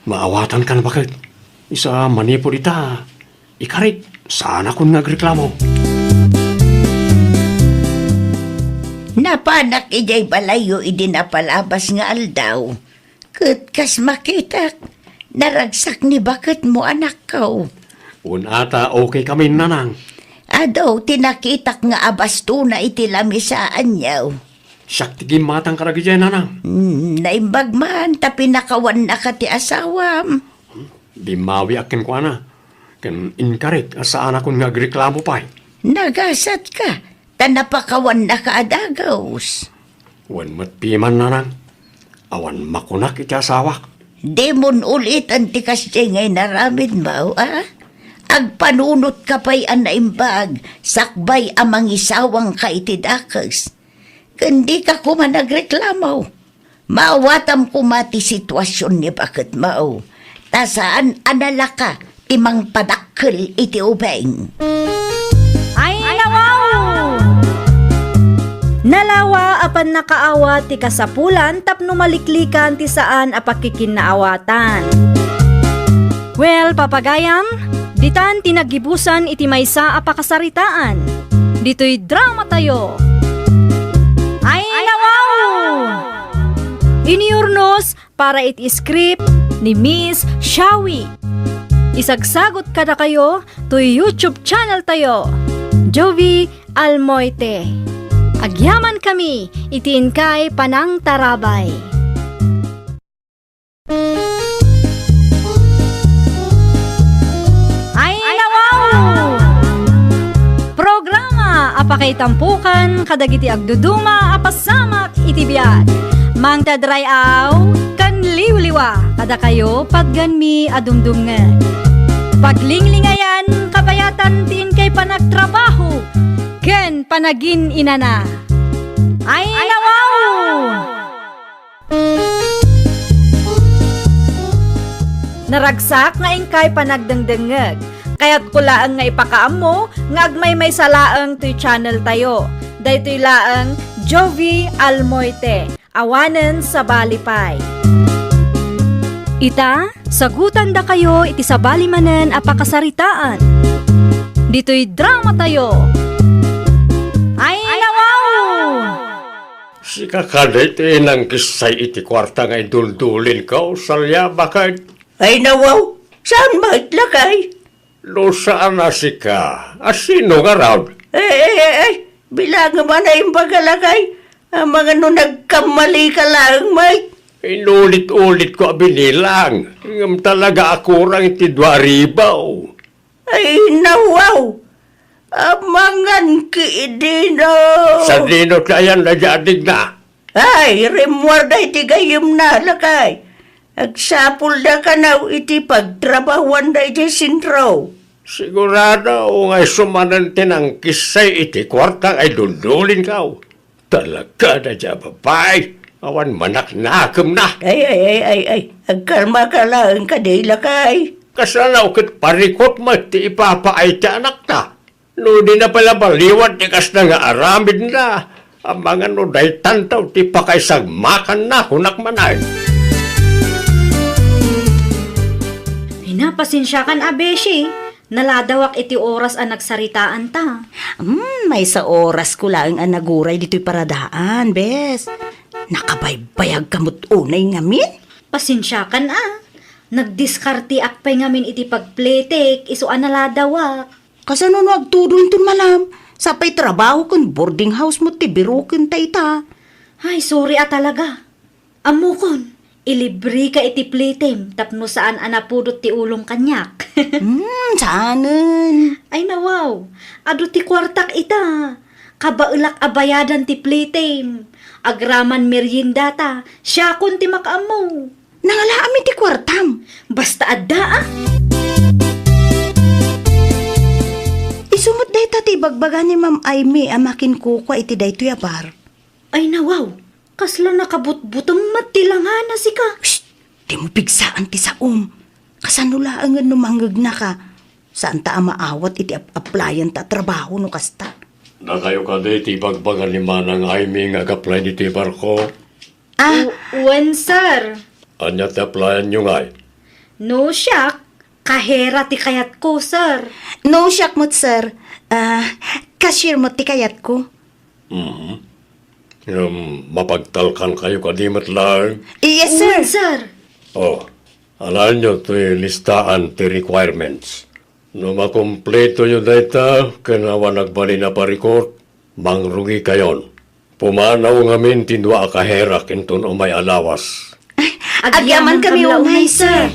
Maawatan ka na bakit? Isa manipod ita. Ikarit, sana kung nagreklamo.
Napanak ijay balayo idi napalabas nga aldaw. Kas makitak, naragsak ni bakit mo anak ko.
Unata okay kami nanang.
Adaw tinakitak nga abasto na itilamesaan yaw.
Siyak tigim matang karagijay nanang.
Naimbag man, tapi nakawan na ka ti asawam.
Di mawi akin ko na. Kan inkarit asaan akong nagreklamo pa.
Nagasat ka, tanapakawan na ka adagaws.
Wan matpiman nanang. Awan makunak iti asawak.
Demon ulit ang tikas ngay naramid mo, Agpanunot ka pa'y anaimbag, sakbay amang isawang ka itidakas. Kundi ka kuma nagreklamo. Maawatam kumati sitwasyon ni bakit mao. Tasaan anala ka, timang padakkel iti ubeng.
Ay, nawaw! apan nakaawat ti kasapulan tapno maliklikan ti saan a pakikinaawatan. Well, papagayam, ditan tinagibusan iti maysa a pakasaritaan. Dito'y drama tayo. Ay nawaw! Iniurnos para iti script ni Miss Shawi. Isagsagot kada kayo to YouTube channel tayo, Jovi Almoite. Agyaman kami, itiin kay Panang Tarabay. Ay nawaw! Programa apakay tampukan kadagiti agduduma apasamak iti biag. Mang tadrayaw kan liwliwa kada kayo pagganmi adumdumngan. Paglinglingayan kabayatan tiin kay panagtrabaho ken panagin inana. Ay nawaw! Naragsak nga ingkay panagdengdengeg. Kaya't kulaan nga ipakaammo nga agmay may salaang to'y channel tayo. Daytoy laang Jovi Almoite. Awanen sa Balipay. Ita, sagutan da kayo iti sa balimanen apakasaritaan. Dito'y drama tayo. Ay nawaw!
Si kakalit ng kisay iti kwarta nga iduldulin ka o salya bakit?
Ay nawaw, saan ba itlakay?
No saan na si ka? Asino nga raw?
Bilang man na yung bagalakay. Ang mga no nagkamali ka lang, Mike.
Inulit-ulit ko abinilang. Ngam talaga ako rang itidwaribaw.
Ay nawaw, amangan kiidino.
Sa dino kayan na jadig na.
Ay, remwarda iti gayom na lakay. Agsapul na ka na iti pagtrabawan na iti sintro.
Sigurado ngay sumanan tinang kisay iti kwartang ay dundulin ka. Talaga na dya babay. Awan manak nakam na.
Ay, agkalma ka lang kaday lakay.
Kasalaw kit parikot mo ti ipapaay ti anak na. No di na pala baliwan ti kas na nga aramid na. Ang mga no day tantaw ti pakaisagmakan na kunak manay.
Hinapasinsyakan abeshi. Naladawak iti oras ang nagsaritaan ta.
May sa oras ko lang ang naguray dito'y paradaan, bes. Nakabaybayag kamot unay ngamin.
Pasinsyakan Nagdiskarti akpay ngamin iti pagpletek, iso naladawak.
Kasano no agtudon tun malam? Sapay trabaho kun boarding house mo ti birukin ta ita.
Ay, sorry talaga. Amukon, ilibri ka iti pletem, tapno saan anapudot ti ulong kanyak.
Saanan?
Ay nawaw, adu ti kwartak ita. Kabailak abayadan ti pletem. Agraman meriendata, siya kun ti makaamo.
Nangalaami ti kwartam.
Basta adda
Isumot day ti bagbaga ni Ma'am Aimee amakin kuko iti daytoy abar.
Ay nawaw, kasla nakabutbutang matilangan na si ka.
Shh! Di mo pigsaan ti saom. Kasanulaan nga numangag na ka. Saan ta maawat iti applyan ta trabaho no kasta.
Na kayo ka di bagbagan ni Manang Aimee nga apply di ti barko.
When sir,
Anya ti applyan nyo ngay.
no siyak, kahera ti kayat ko sir.
No siyak mo't sir. Cashier mo't ti kayat ko.
Mapagtalkan kayo kadimat lang.
Yes
When
sir.
sir,
Oh, alam nyo ito'y listaan ti requirements. No makumpleto nyo data, kanawa nagbali na parikot, mangrugi kayon. Pumanaw ngamin tindwa akaherak inton o may alawas.
Agyaman kami unay sir.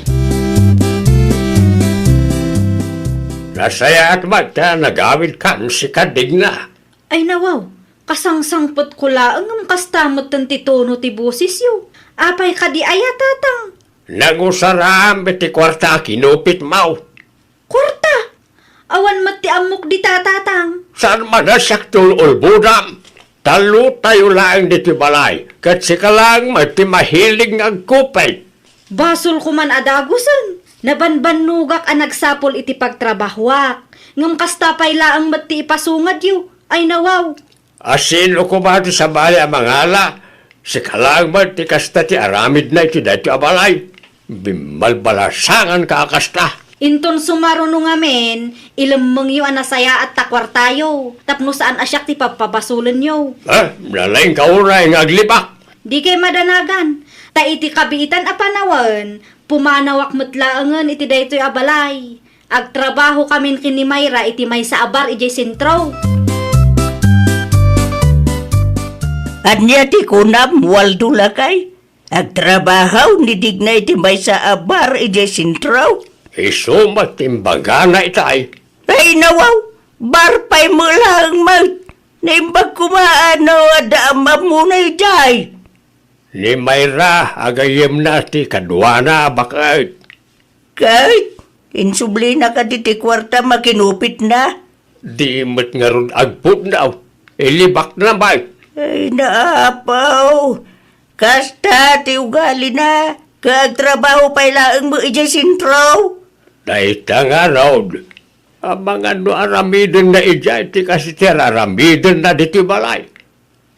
Nasaya at magta nagawid kan si kadig na.
ay nawaw, kasangsangpot ko laang ang kastamot ng titono ti busis yo. Apay ka di ayatatang.
Nagusaram beti kwarta kinupit mau.
Kwarta, awan mati amok di tatatang.
Saan manasak tul ulbudam? Talo tayo lang dito balay. Kat sika lang mati mahilig ng kupay.
Basol ko man adagusan. Nabanbanugak ang nagsapol iti pagtrabahwak. Ngam kastapay laang mati ipasungad yo. Ay nawaw.
Asin o kumati sa bali ang mangala, si kalagman ti kasta ti aramid na iti dati abalay. Bimalbalasangan ka kasta.
Inton sumarunong amin, ilamang yu anasaya at takwar tayo. Tapno saan asyak ti papabasulan yo.
Nalaing kauray ng aglipak.
Di kay madanagan. Ta iti kabiitan a panawan, pumanawak mutlaangan iti daytoy abalay. Agtrabaho kamin kini Mayra iti may sa abar ijay sentro.
At niya ti kunam, waldo lakay. Agtrabahaw ni dignay ti may sa abar ijay sintraw.
Isumat timbaga na itay.
Ay nawaw, barpay mo lang mag. Naimbag kumaano ada mamunay jay.
Ni Mayra agayem na ti kadwana bakit.
Kahit, insubli na ka di ti kwarta makinupit na.
Di mo't nga ron agput na. Ilibak na ba?
Ay naapaw. Kasta ti ugali na. Kagtrabaho pa'y laang mo ijay sintraw.
Daita nga raw. Ang mga no aramidon na ijay ti kasi ti aramidon na diti balay.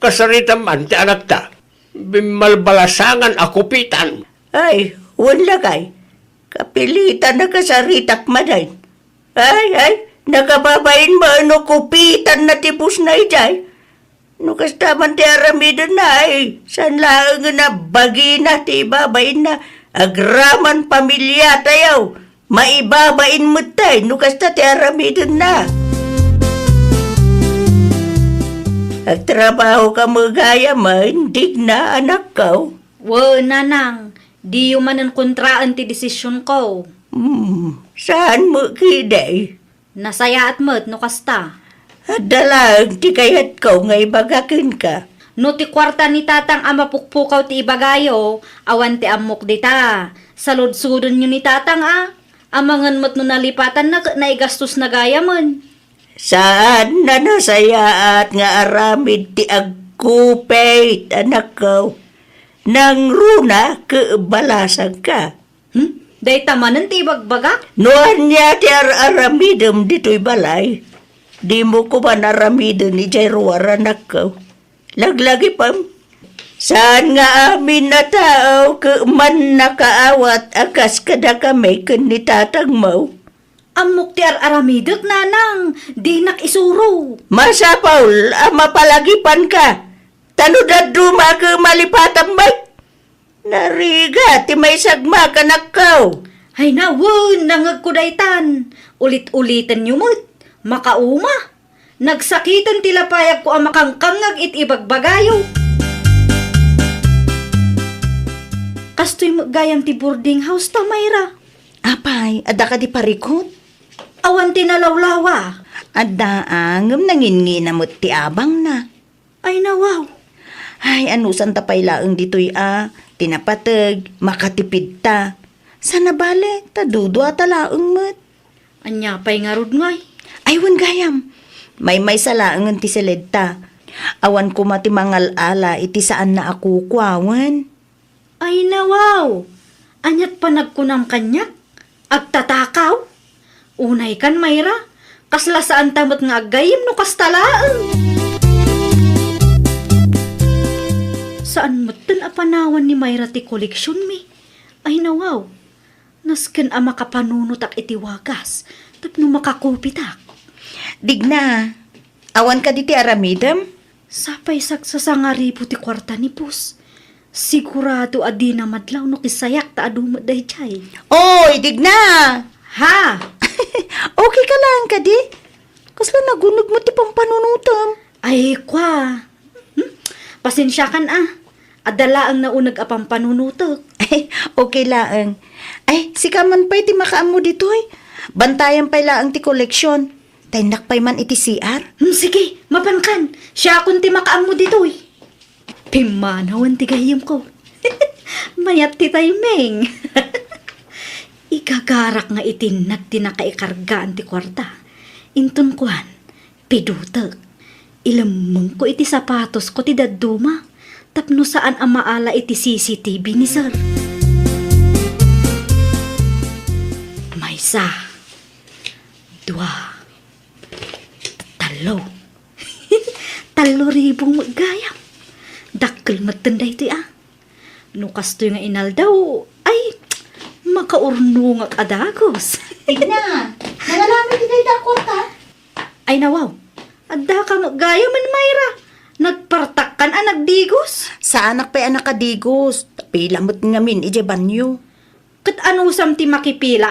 Kasarita man ti anak ta. Bimalbalasangan akupitan.
Ay, wala kay. Kapilitan na kasaritak maday. Ay, nakababain mo ano kupitan na tipos na ijay. No kastaman ti aramidon na ay. San lang na bagi na ti ibabain na. Agraman pamilya tayaw. Maibabain mo tay. No kasta ti aramidon na. Agtrabaho ka mo gaya man. Dig na anak ko.
Wo nanang, di yu manan kontraan ti desisyon ko.
Saan mo kiday?
Nasaya at mo't no kasta.
Dalang ti kayat ko nga ibagakin ka.
No ti kwarta ni tatang ama pukpukaw ti ibagayo, awan ti amok dita. Saludsudon nyo ni tatang amangan mo't no nalipatan na naigastos na gaya man.
Saan na nasaya at nga aramid ti agkupay anak ko. Nang runa kebalasag ka.
Day tamanan ti ibagbagak?
Noan niya ti aramidem dito'y balay. Di mo ko man aramidem ni jay ruwar anak ko. Laglagi pam. Saan nga amin na tao ke man nakaawat akas kada kami ken ni tatang mo.
Amok ti aramidek nanang, di nak isuro.
Masa Paul, mapalagipan ka. Tanudad duma ke malipatam bay. Nariga, ti may sagma ka nakaw.
Hay na, wun, nangagkudaytan. Ulit-ulitan nyo mo't, makauma. Nagsakitan tila payag ko ang makangkangag it ibagbagayo. Kastoy magayam ti boarding house ta, Mayra.
Apay, ada ka di parikot?
Awan tinalawlawa.
Ada angam nangingi na mo't ti abang na.
Ay nawaw.
Ay, anusan ta pay laeng dito'y tinapatag, makatipid ta. Sana bale, tadudo ata laeng mo't.
Anya pa'y ngarod ngay.
Ay, wan gayam. May sa laeng ti silid ta. Awan ko mati mangal-ala, iti saan na ako kwawan.
Ay nawaw. Anyat pa nagkunam kanyak. Agtatakaw. Unay kan, Mayra. Kasla saan tamot nga agayim no kastalaan. Saan mo't tan apanawan ni Mayra ti koleksyon mi? Ay nawaw. Nasken a makapanunot ak iti wagas. Tapno makakupitak.
Digna, awan ka diti aramidem?
Sapay saksasangaribo ti kwarta ni Pus. Sigurado adi na madlaw no kisayak ta adumot dahi chay.
Oy, digna!
Ha?
Okay ka lang ka di? Kasla nagunog mo ti pampanunutam.
Ay, kwa. Pasensya kan Adala ang naunag apang panunutok.
Ay, okay laang. Ay, si kaman pa'y ti makaam mo dito'y. Bantayan pa'y laang ti koleksyon. Tay nakpay man iti CR.
Sige, mapankan. Siya akong ti makaam mo dito'y. Pimanawan ti gayim ko. Mayat ti taymeng. Igagarak nga itinag ti nakaikargaan ti kwarta. Intun kuan, pidutek. Ilamong ko iti sapatos ko ti daduma. Tapno saan ang maala iti CCTV ni sir. Maysa, dua, talo. 3,000 magayam. Dakkel matenday ito Nukas to nga inal daw, ay, makaurno nga adagos.
Tigna, nangalami di tayo dakot ha?
Ay nawaw, adda ka magayam man Mayra. Nagpartakan nagdigos.
Sa anak pa anak kadigos, pila mo't ngamin ije banyo.
Kat ano sam ti makipila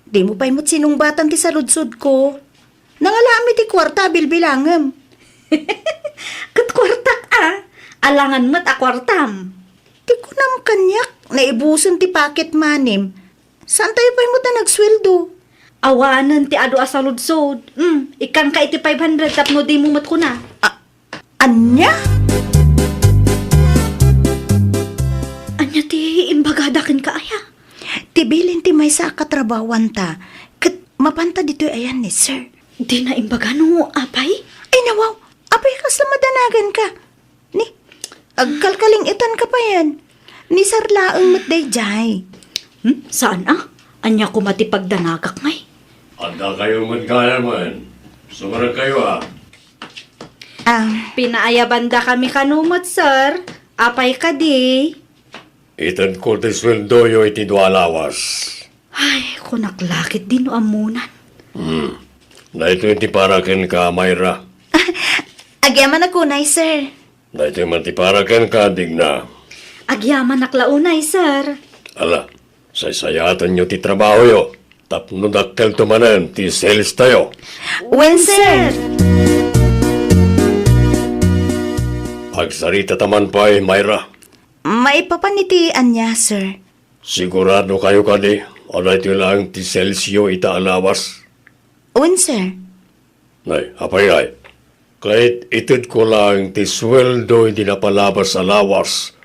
Di mo pa imot sinong batan ti saludsod ko. Nangalami ti kwarta bilbilangem.
Kat kwartak alangan mo't kwartam.
Di ko nam kanyak, naibuson ti paket manim. Saan tayo pa imot na nagsweldo?
Awanan ti ado asaludsod. Ikan ka iti 500 tapno di mo mat ko na.
Anya?
Anya ti imbagadakin ka aya.
Tibilin ti may sa katrabawan ta. Kat mapanta dito ayan ni sir.
Di na imbagano, apay?
Ay nawaw, apay kas na madanagan ka. Ni, agkalkaling itan ka pa yan. Ni sarlaang matday jay.
Saan Anya ko matipagdanagak ngay.
Anda kayo magkaya man. Sumarang kayo
Pinaayabanda kami kanumot, sir. Apay ka di.
Itan ko ti sweldo yo iti dualawas.
Ay, kunaklakit din no amunan.
Na ito iti paraken ka, Mayra.
Agyaman ako na sir.
Na ito ti paraken ka, Digna.
Agyaman naklaunay, sir.
Ala, saysayatan nyo ti trabaho yo. Tapno dakkel tumanan ti sales tayo.
When sir?
Pagsarita taman pa Mayra.
Maipapanitian niya sir.
Sigurado kayo kadi. Ala ito lang ti sales yo ita alawas.
When sir?
Nay, apay ay. Kahit itid ko lang ti sweldo hindi napalabas sa lawas.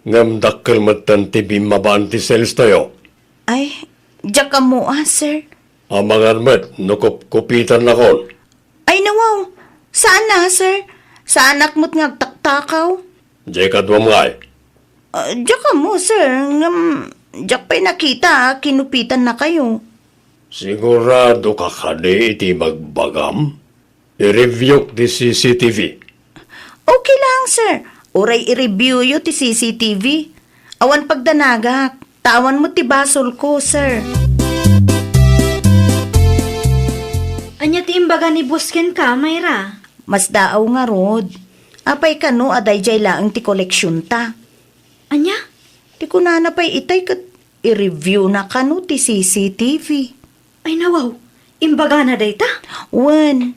Ngam dakkel matan ti bimabaan ti sales tayo.
Ay, diyak ka mo sir.
Amangan met, nukup-kupitan na kon.
Ay nawaw, saan na sir? Sa anak mo't ngagtaktakaw?
Diyan ka dumangay.
Diyak ka mo sir. Diyak pa'y nakita, kinupitan na kayo.
Sigurado ka kadi iti magbagam? I-review ti CCTV.
Okay lang sir. Uray i-review yo ti CCTV. Awan pagdanagak. Tawan mo ti basol ko sir.
Anya ti imbaga ni Busken ka, Mayra.
Mas daaw nga rod. Apay ka no, aday jay laang ti koleksyon ta.
Anya?
Di ko na napay itay kat i-review na ka no ti CCTV.
Ay nawaw, imbaga na day ta.
Wen,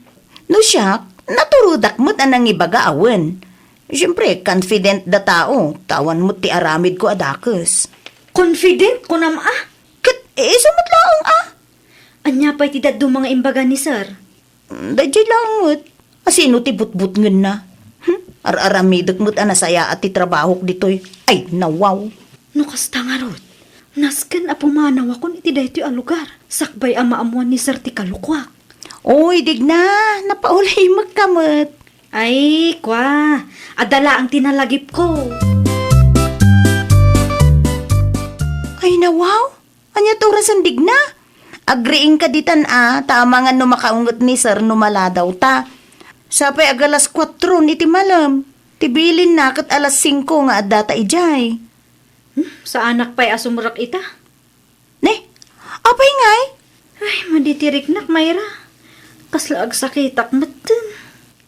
no siya, naturudak mo't anang ibaga awen. Siyempre, confident da tao, tawan mo't ti aramid ko adakes.
Confident ko nam
Kat, sumot laang
Anya pa'y tidad do mga imbaga ni sir.
Dadya lang mo't. Asino ti butbut ngun na. Ar-aramidok mo't anasaya at ti trabaho dito'y. Ay, nawaw.
Nukasta nga rod. Nasken apumanaw akon iti daytoy a lugar. Sakbay ang maamuan ni sir ti kalukwak.
Oy, digna, napaulay magkamot.
Ay, kwa. Adala ang tinalagip ko.
Ay, nawaw. Anya to rasan digna. Agreeing ka ditan tama nga no makaungot ni sir no maladaw ta. Sapay agalas 4 ni ti malam. Tibilin na kat alas 5 nga adata ijay.
Sa anak pa'y asumurak ita.
Ne, apay ngay?
Ay, maditirik nak, Mayra. Kasla agsakitak matan.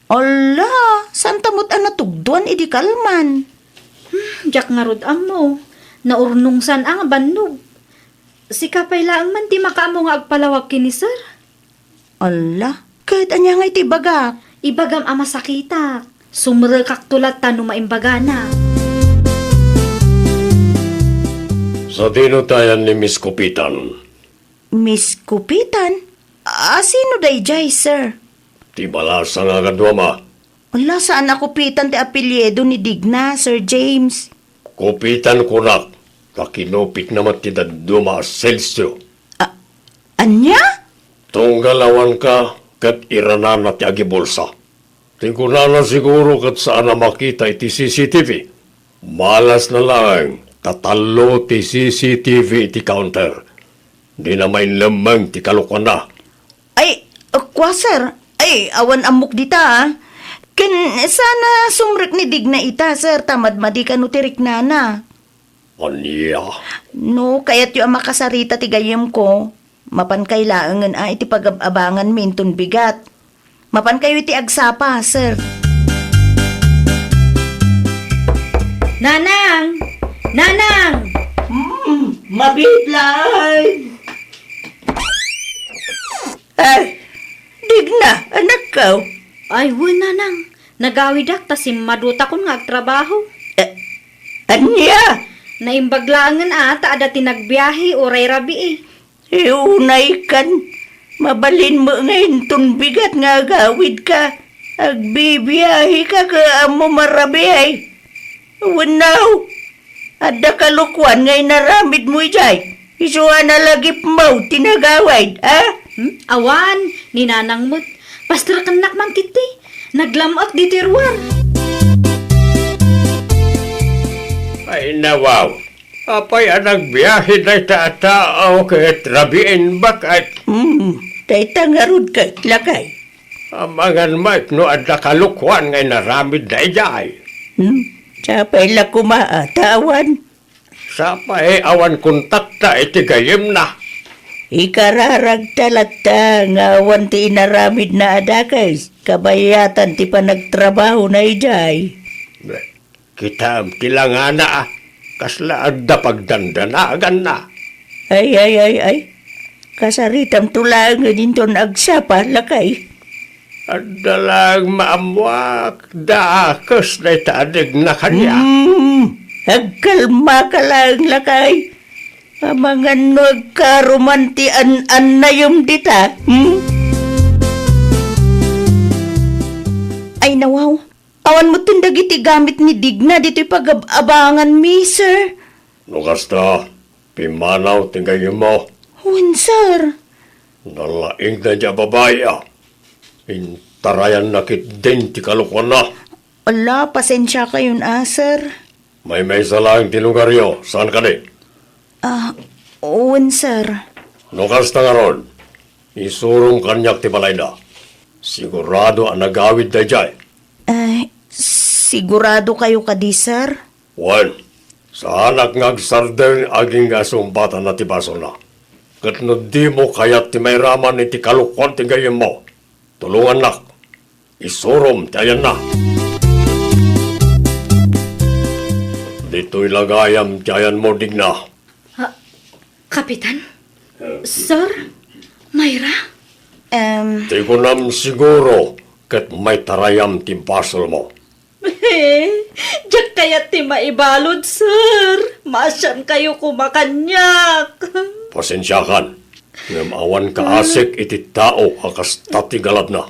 Ala, santa mo't natugduan idi kalman.
Diyak nga rod amo. Naurnong san ang bannog. Si kapay laang man di makaamo nga agpalawag kini sir.
Ala, kahit anya nga iti bagak.
Ibagam ama sakitak. Sumrekak tulat tano maimbaga na.
Sa dinutayan ni Miss Kupitan,
Miss Kupitan? Sino day jay, sir?
ti balasa nga kadwama.
Ala, saan ako pitan ti apelyedo ni Digna, Sir James?
Kupitan kunak, kakinupit naman ti daduma selsyo.
Anya?
Tunggalawan ka, kat iranan na ti agibulsa. Tingkunanan siguro kat saan na makita iti CCTV. Malas na lang, tatalo ti CCTV iti counter. Di na may lamang ti kalukan na.
Ay, kwa sir. Ay, awan amok dita
Ken sana sumrek ni digna ita, sir. Tamad madi ka no tirik nana.
Aniya.
No, kaya't yung makasarita ti gayem ko. Mapan kailangan iti pag-abangan minton bigat. Mapan kayo iti agsapa, sir.
Nanang! Nanang!
Mabitlay! Ay, digna, anak ko.
Ay, nanang. Nagawidak ta si maduta ko nga agtrabaho.
Anya,
Naimbaglangan ata ada tinagbiyahe oray rabi eh.
iunay kan. Mabalin mo ngayon ton bigat nga gawid ka. Agbibiyahe ka ka amo marabihay. Wanaw, ada kalukwan ngay naramid mo ijay. Isuha na lagip mo, tinagawid, ha?
Awan, ni nanang mo't. Pastor kanak man kiti. Naglamot di tirwar.
Ay nawaw. Apay anang biyahe na ita-tao kahit rabiin bakit.
Dahita nga rod ka, lakay.
Amangan mat no at nakalukwan ngay naramid na ijay.
Sapay la kumaatawan.
Sa pa awan kontakta iti gayem na.
Ikararag talata nga awan ti inaramid na adakay. Kabayatan ti pa nagtrabaho na ijay.
Kita tilangan na kasla adda pagdandanagan na.
Ay. Kasaritam tulangan inton agsapa lakay.
Adda lang maamwak dakas na itadig na kanya.
Agkalma ka lang lakay. Amangan nagkaromantian na yung dita.
Ay nawaw. Awan mo tindag iti gamit ni digna dito'y pag-abangan mi, sir.
No kasta, pimanaw tingay mo.
Huwin, sir.
Nalaing na niya babaya. Intarayan na kit din ti kalukwan na.
Ala, pasensya kayo sir.
May salang tinugaryo. Saan ka di?
Huwin, sir.
No kasta nga ron. Isurong kanyak ti balayda. Sigurado ang nagawid na jay.
Sigurado kayo kadi, sir?
Wan, sa anak ngagsardeng aging asumbatan na ti baso na. Kat no di mo kayat ti may raman iti kalukwan ti gayem mo. Tulungan nak. Isurom ti ayan na. Dito'y lagayam ti ayan mo digna.
Kapitan? Sir? Mayra?
Di ko nam siguro kat may tarayam ti basol mo.
Diyak kaya ti maibalod, sir. Masyan kayo kumakanyak.
Pasensyakan. Ngam awan kaasik iti tao akas tati galad na.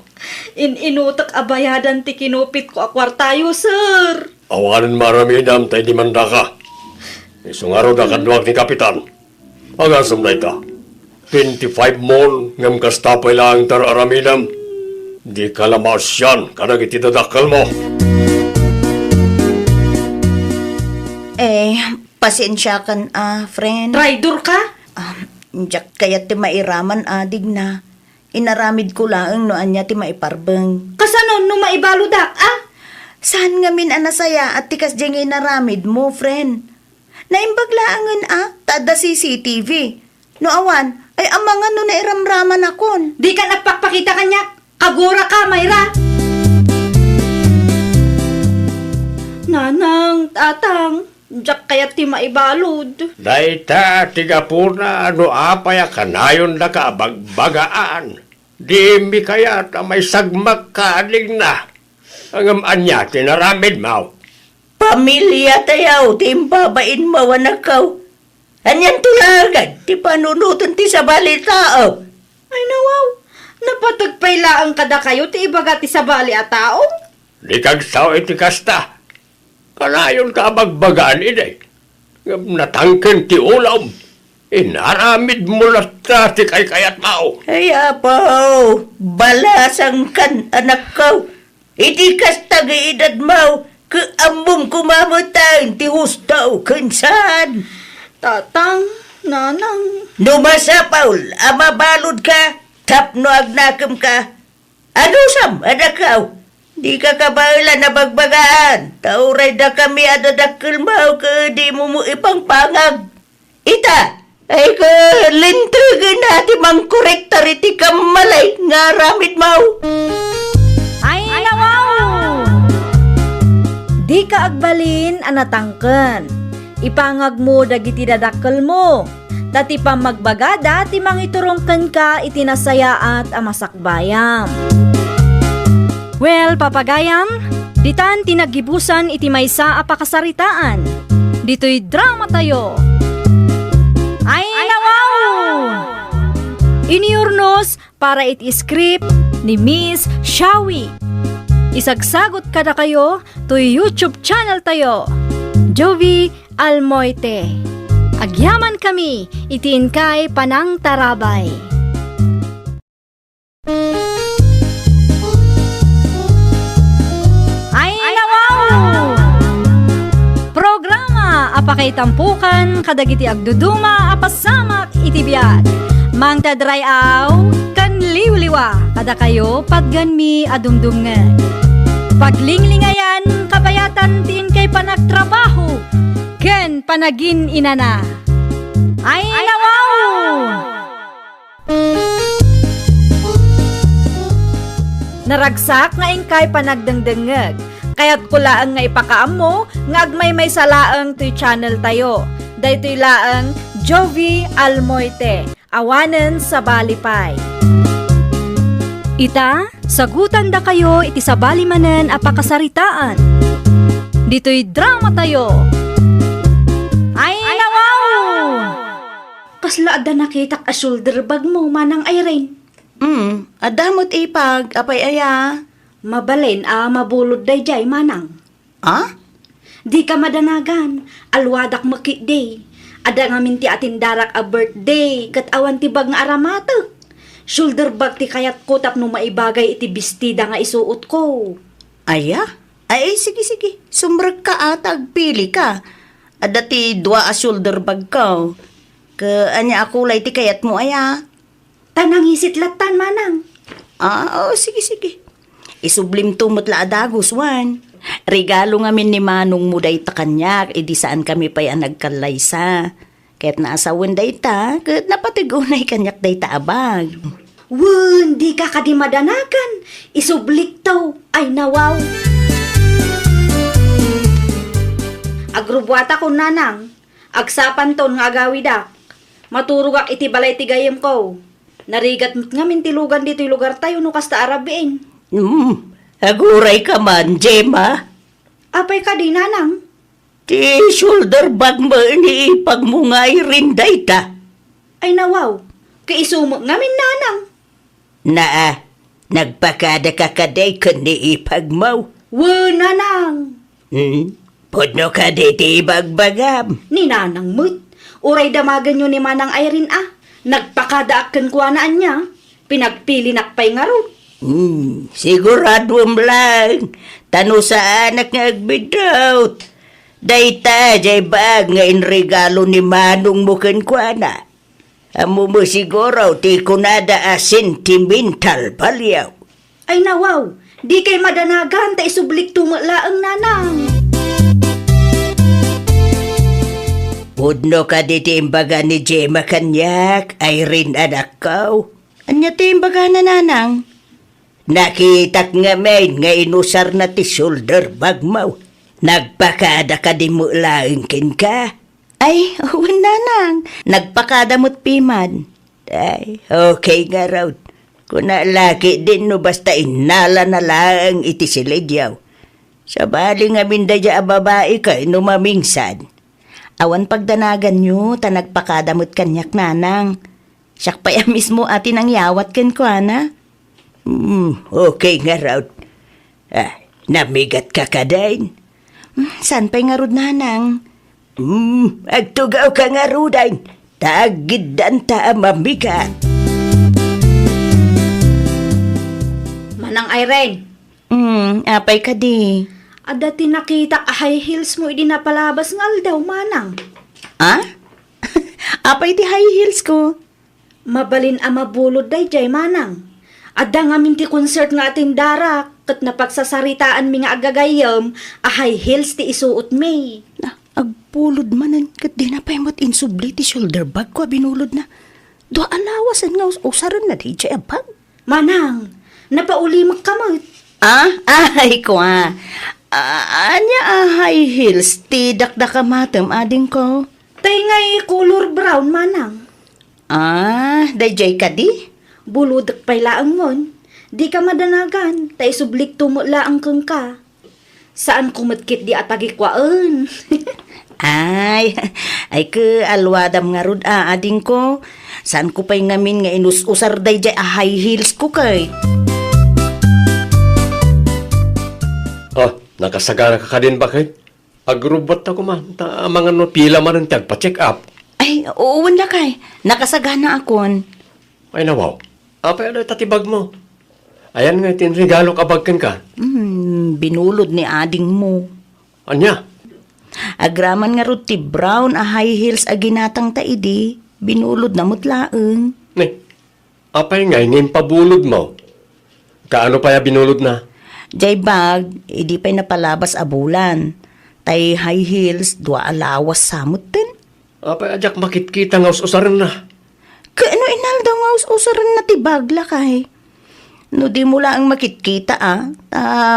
Inutak abayadan ti kinupit ko akwartayo, sir.
Awanan maramidam tayo di manda ka. Isungaro da kadwag ni Kapitan. Agasam na ita. 25 mon ngam kastapay lang tar aramidam. Di kalamaos yan kadag iti dadakal mo.
Pasensya kan, friend.
Traidor ka?
Diyak kaya ti mairaman, digna. Inaramid ko lang no anya ti maiparbeng.
Kasano no maibaludak,
Saan nga min anasaya at tikas diyang inaramid mo, friend? Naimbaglaangan, tada CCTV. No awan, ay amangan no nairamraman akon.
Di ka nagpakpakita kanyak. Kagura ka, Mayra. Nanang, tatang, diyak kaya ti maibalod.
Daita tigapuna ano apaya kanayon na ka bagbagaan. Di mi kaya ta may sagmak ka aling na. Ang anya tinaramid mo.
Pamilya tayaw, timbabain mo wanakaw. Anyan tulagan, ti panunutan ti sa balitao.
Ay nawaw, napatagpaylaan kada kayo ti ibaga ti sabali a tao.
Di kag sao iti kasta. Kanayon ka bagbagaan inay. Natangken ti ulam. Inaramid mo lata ti kay kayat mao.
Ay apaw, balasang kan anak ko. Iti kasta edad mo, kaambong kumamutang ti hustaw kansan.
Tatang, nanang.
Dumasa, Paul, amabalod ka, tapno agnakam ka. Ano sam, anak ko? Di ka kabaila na bagbagaan. Tauray da kami adadakil mo ka di mo mo ipang pangag. Ita, ay ka lintugan natin mang korektar iti kamalay nga ramit mo.
Ay, nawaw! Di ka agbalin anatangken. Ipangag mo dagiti dadakkel mo. Dati pa magbagada ti mangiturongken ka itinasaya at amasakbayam. Well, papagayam, ditan tinagibusan iti maysa a pakasaritaan. Dito'y drama tayo. Ay, nawaw! Iniurnos para iti script ni Miss Shawi. Isagsagot kada kayo to YouTube channel tayo, Jovi Almoite. Agyaman kami, itiin kay Panang Tarabay. Ay, nawaw! Programa apakay tampukan kadagiti agduduma apasamak iti biag. Mang tadrayaw kan liwliwa kada kayo padganmi adumdumngan. Paglinglingayan kabayatan tiin kay panagtrabaho ken panagin inana. Ay, nawaw! Naragsak nga ingkay panagdengdengeg. Kaya't kulaan nga ipakaam mo nga agmay may salaang to'y channel tayo. Daytoy laang Jovi Almoite. Awanen sa Balipay. Ita, sagutan da kayo iti sa balimanen apakasaritaan. Dito'y drama tayo. Ay, nawaw!
Kasla ada nakitak a shoulder bag mo, Manang Irene.
Adamot ipag, apay aya.
Mabalin mabulod dayjay, Manang.
Ah?
Di ka madanagan, alwadak makikday. Ada nga minti atin darak a birthday, kat awan ti bag nga aramatek. Shoulder bag ti kayat ko tapno maibagay iti bestida nga isuot ko.
Aya? Ay, sige. Sumrag ka atag, pili ka. Ada ti dua a shoulder bag ko. Anya ako lay ti kayat mo, aya.
Tanang isitlatan, Manang.
Oo, sige. Isublim tumot la adagos, wan. Regalo ngamin ni Manong mo day ta kanyak, di saan kami pa'y nagkalaysa. Kaya't naasawan day ta, kaya't napatigunay kanyak day ta abag.
Wun, di ka kadi madanagan. Isublik taw, ay nawaw. Agrubwata ko, Nanang. Agsapan ton nga agawidak. Maturugak iti balay ti gayem ko. Narigat nga mintilugan dito yung lugar tayo no kasta arabiin.
Aguray ka man, Gemma.
Apay ka di, Nanang.
Ti shoulder bag mo ni ipag mo nga irinday ta.
Ay nawaw, kaisumo ngamin, Nanang.
Naa, nagpakada ka kaday kun ni ipag mo.
Wun, Nanang.
Pudno ka di ti ibagbagam.
Ni Nanang Mut. Uray damagan yun ni Manang Irene Nagpakadaakan kuanaan niya. Pinagpili nakpay nga ron.
Sigurado lang. Tano sa anak nga agbidot. Dayta, jay bag nga inregalo ni Manong mo kan kuana. Amo mo siguro, ti kunada a sentimental palyaw.
Ay nawaw, di kay madanagan ta isublik tumalaang, Nanang.
Pudno ka di timbaga ni Gemma kanyak, ay rin anak ko.
Anya timbaga na, Nanang?
Nakitak nga main nga inusar na ti shoulder bag mo. Nagpakada ka di mo laingkin ka.
Ay, uwan, Nanang. Nagpakadamot piman.
Ay, okay nga raw. Kung laki din no basta inala na lang iti silidyaw. Sa bali nga mindaya a babae ka inumamingsan.
Awan pagdanagan nyo, ta nagpakadamot kanyak, Nanang. Siyak pa mismo atin ang yawat ken ko, ana.
Okay nga raw. Namigat ka kadain.
San pa'y nga rod, Nanang?
Agtugaw ka nga rudain. Tagidan ta mamigat.
Manang Irene,
Apay ka di.
ada tinakita a high heels mo idi napalabas ngal daw, Manang.
Apay di high heels ko.
Mabalin a mabulod day jay, Manang. Ada nga minti concert nga atin darak. kat napagsasaritaan mi nga agagayam, a high heels ti isuot mi.
Na, agpulod manan kat di na paimot insubli ti shoulder bag ko binulod na. Dua alawasan nga usaran na di jay abag.
Manang, napauli magkamot.
Ay ko anya high heels ti dakdakamatem ading ko.
Tay ngay color brown, manang.
Dayjay ka di?
Buludak pay laang mon. Di ka madanagan, tay sublik tumo laang kang ka. Saan kumatkit di atagi kwaan?
Ay ke alwadam nga rud ading ko. Saan ko pa'y ngamin nga inus-usar dayjay high heels ko kay.
Nakasagana ka din ba kay? Agrubot ako man. Mga no pila man ang tagpa-check up.
Ay, oo wala kay. Nakasagana akon.
Ay nawaw. Apa yung tatibag mo? Ayan nga itin regalo kabagkan ka.
Binulod ni ading mo.
Anya?
Agraman nga rud ti brown high heels ginatang taidi. Binulod na mutlaeng.
Ne, apa yung nga yung pabulod mo? Kaano pa ya binulod na?
Jay bag, idi pa'y napalabas abulan. Tay high heels, dua alawas samutin.
Apa ajak makit-kita nga usaran na.
Kaano inaldaw nga usaran na ti bagla kay? No di mo lang makitkita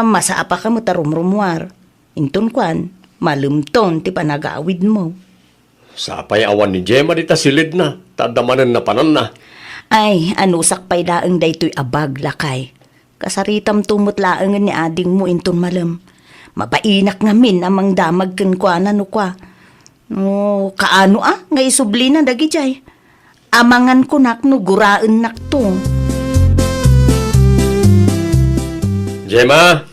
masaapa ka mo tarumrumwar. Inton kwan, malumton ti panagawid mo.
Sa pay awan ni Gemma dita silid na. Tadamanan na panon na.
Ay, anusak pa'y daang daytoy abagla kay. Kasaritam tumot laangan ni ading mo inton malam. Mapainak ngamin amang damag ken kwa na no kwa. No, kaano nga isubli na dagi jay. Amangan ko nak no guraan nak to.
Gemma!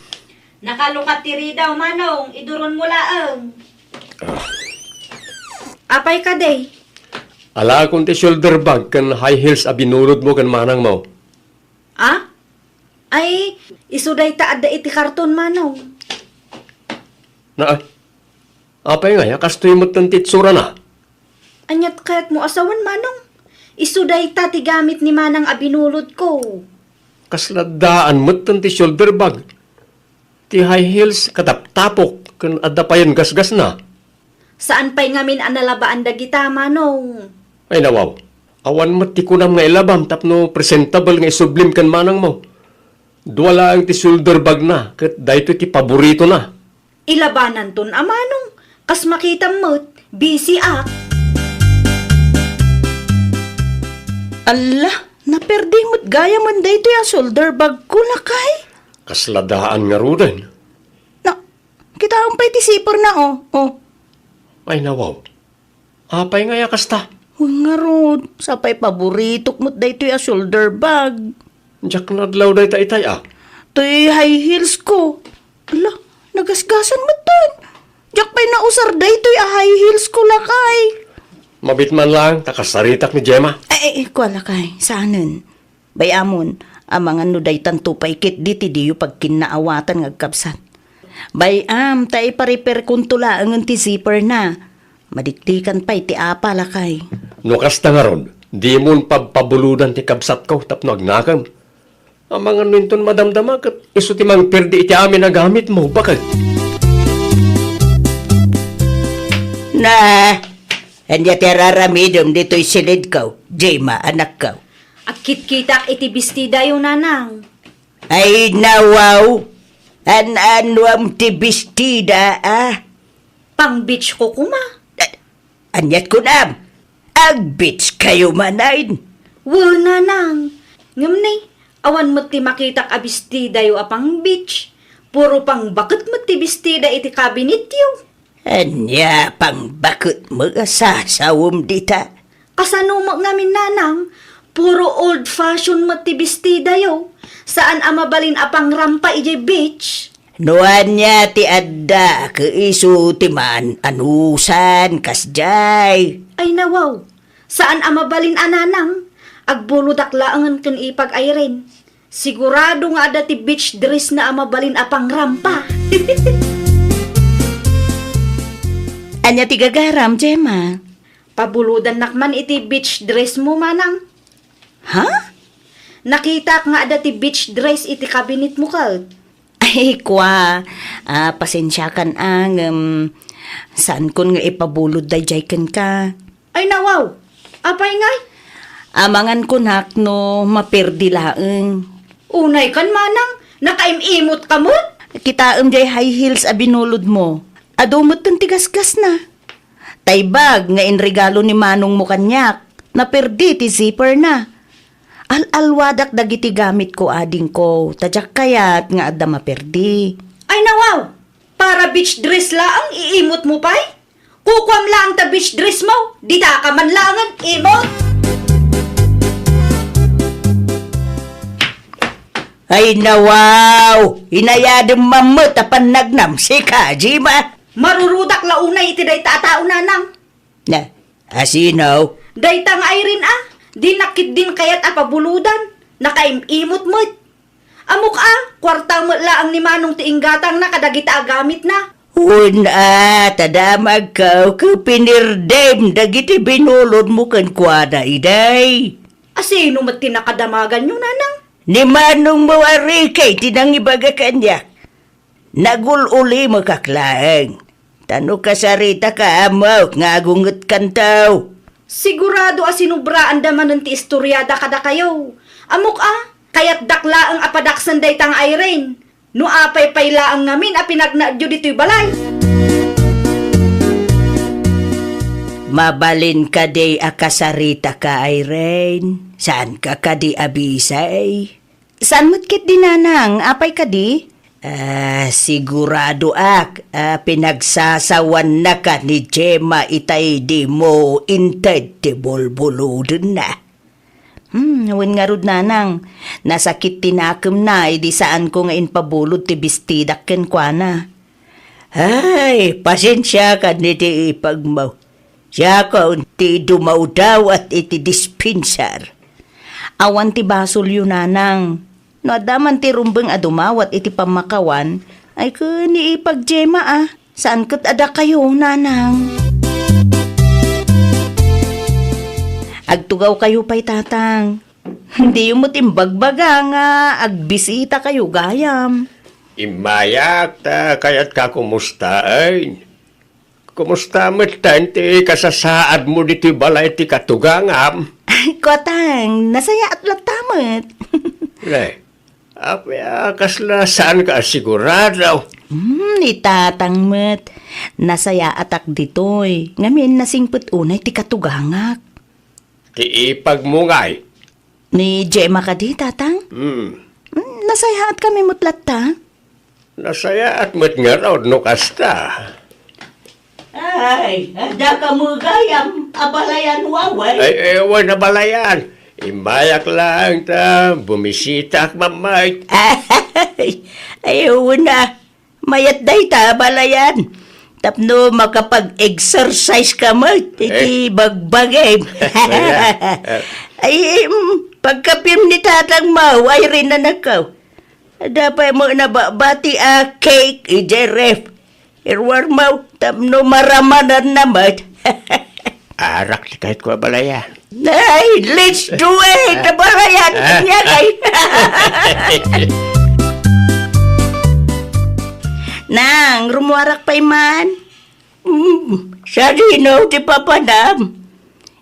Nakalukat tiri daw, manong. Iduron mo laang. Apay ka, day.
Ala akong ti shoulder bag kan high heels binulod mo kan manang mo.
Ay, isuday ta adda iti karton, manong.
Na apay nga ya, kastoy mo tang titsura na.
Anyat kayat mo asawan, manong. Isuday ta ti gamit ni manang abinulod ko.
Kasladaan mo tang ti shoulder bag. Ti high heels kataptapok kan adda pa yan gasgas na.
Saan pa'y ngamin analabaan dagita, manong?
Ay nawaw, awan mo ti kunam nga ilabam tapno presentable nga isublim kan manang mo. Duwala ang ti shoulder bag na, kat dahito ti paborito na.
Ilabanan ton, manong. Kas makita mo't, busy ak.
Allah, naperdi mo't gaya man daytoy shoulder bag ko na kay.
Kasladaan nga ruden.
Na, kita ang pa'y ti sipor na oh.
Ay nawaw, apay nga ya kasta.
Uy nga rod, sapay paboritok mo't daytoy shoulder bag.
Diyak nadlaw day ta itay
To'y high heels ko. Ala, nagasgasan mo ton. Diyak pa'y nausar daytoy high heels ko lakay.
Mabit man lang, takasaritak ni Gemma.
Ay, ko lakay, saanan? Bayamon, amangan no day tanto pa'y kit di ti diyo pag kinaawatan ngagkapsat. Bayam, tay pariper kuntula ang ti zipper na. Madikdikan pa'y ti apa lakay.
No kasta nga ron, di mo pabuludan ti kabsat ko tapno agnakam. Ang mga ninton madamdama kat iso ti mang perdi iti amin na gamit mo, bakit?
Na, anya ti raramidom dito'y silid ka, Gemma, anak ka.
Akit kitak iti bestida yung nanang.
Ay nawaw, anwam ti bestida,
Pang beach ko kuma.
Anyat ko na, agbits kayo manain.
Well, nanang. Ngam ni, awan mo ti makitak a bestida yung apang beach. Puro pang bakit mo ti bestida iti kabinet yung.
Anya pang bakit mo sasawom dita?
Kasano mo ngamin nanang, puro old-fashioned mo ti bestida yung. Saan amabalin apang rampa iti beach?
Nuan niya ti adda, kaiso ti man anusan, kasjay.
Ay nawaw, saan amabalin ananang? Agbuludak laangan kan ipag ayren. Sigurado nga ada ti beach dress na amabalin apang rampa.
Anya ti gagaram, Gemma?
Pabuludan nakman iti beach dress mo, manang.
Ha?
Nakita nga ada ti beach dress iti kabinet mo kal.
Ay, kwa, pasensya kan ang, saan kun nga ipabulod day jay kan ka.
Ay nawaw, apay ngay?
Amangan kun hak no maperdi laeng.
Unay kan manang, nakaimimot ka mo?
Kita jay high heels a binulod mo. Adumot ng tigasgas na. Taybag nga inregalo ni manong mo kanyak. Naperdi ti zipper na. Al-alwadak dagiti gamit ko ading ko. Tadyak kayat nga adda maperdi.
Ay nawaw, para beach dress laang iimot mo pa'y? Kukwam laang ta beach dress mo, di ta ka man laangan imot.
Ay nawaw! Inayadang mamot apan nagnam si Kajima.
Marurudak launay iti day tatao nanang.
Na, asinaw?
Day tang ay rin dinakit din kayat apabuludan, nakaimimot mo. Amok kwarta mo laang ni manong tiinggatang na kadagita agamit na.
Una, tadamag ka pinirden dagiti binulod mo kan kwada iday.
Asino mat tinakadamagan nyo nanang?
Ni manong mawari kay tinang ibaga kanya. Nagululi mo kaklaeng. Tano kasarita ka amaw nga agungot kantaw.
Sigurado asinubraan daman ng ti istoryada kada kayo. Amok kayat dakla ang apadaksan day tang Irene. No apay payla ang ngamin pinagnaadyo dito'y balay.
Mabalin ka day akasarita ka, Irene. Saan ka di abisay?
Saan mo't kit dinanang? Apay ka di?
Sigurado pinagsasawan na ka ni Gemma itay di mo inted ti bulbuludin na.
Wen nga rod nanang. Nasakit tinakam na, di saan ko nga inpabulod ti bistidak ken kwa na.
Ay, pasensya ka ni ti ipagmaw. Siya ka ti dumaw daw at iti dispensar.
Awan ti basol yun nanang. No adaman ti rumbeng adumawat iti pamakawan, ay ni ipagjema Saan kat ada kayo nanang? Agtugaw kayo pa'y tatang. Hindi yung mutimbagbaga nga, agbisita kayo gayam.
Imayak ta kayat ka kumusta ay. Kumusta mo tanti kasasaad mo diti balay ti katugangam?
Ay, kotang, nasaya at latamat.
Le, apya kasla saan ka sigurado?
Itatang met. Nasaya atak ditoy. Ngamin nasingput unay ti katugangak.
Ti ipag mo ngay.
Ni Gemma ka di, tatang? Nasaya at kami mutlat ta.
Nasaya at mo't nga raw no kasta.
Ay, ada ka mo gayam, abalayan waway.
Ay, ewan na balayan. Imayak lang ta, bumisita mamay.
Ay, ayaw na. Mayat day ta, balayan. Tapno makapag-exercise ka mo, iti bagbagay. Ay, pagkapim ni tatang mau, ay rin na nakaw. Dapat mo nababati cake, ijeref. Irwar mau, tapno maramanan naman.
Arak ti kahit ko balayan.
Ay, let's do it! Balayan, kanya kay.
Nang, rumuarak pa'y man.
Sa rino, ti papanam.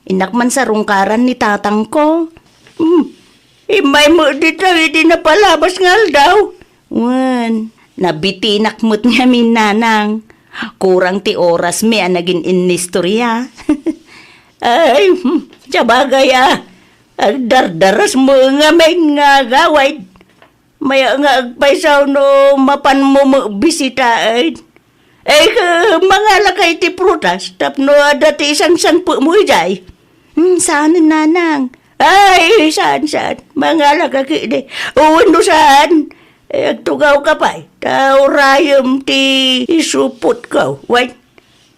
Inakman sa rungkaran ni tatang ko.
Imay mo dito, hindi na palabas ngal daw.
Wan, nabitinak mo't nga min nanang. Kurang ti oras mi naging inistorya.
Ay, sabagay ang dardaras mo nga may nga gaway. Maya nga agpaisaw no mapan mo bisita ay. Ay, mga lakay ti prutas, tapno dati isang sangpo mo jay.
Saan nanang?
Ay, saan? Mga lakay di. Uwan no saan? Agtugaw ka pa. Taurayom ti isupot ka. Wait.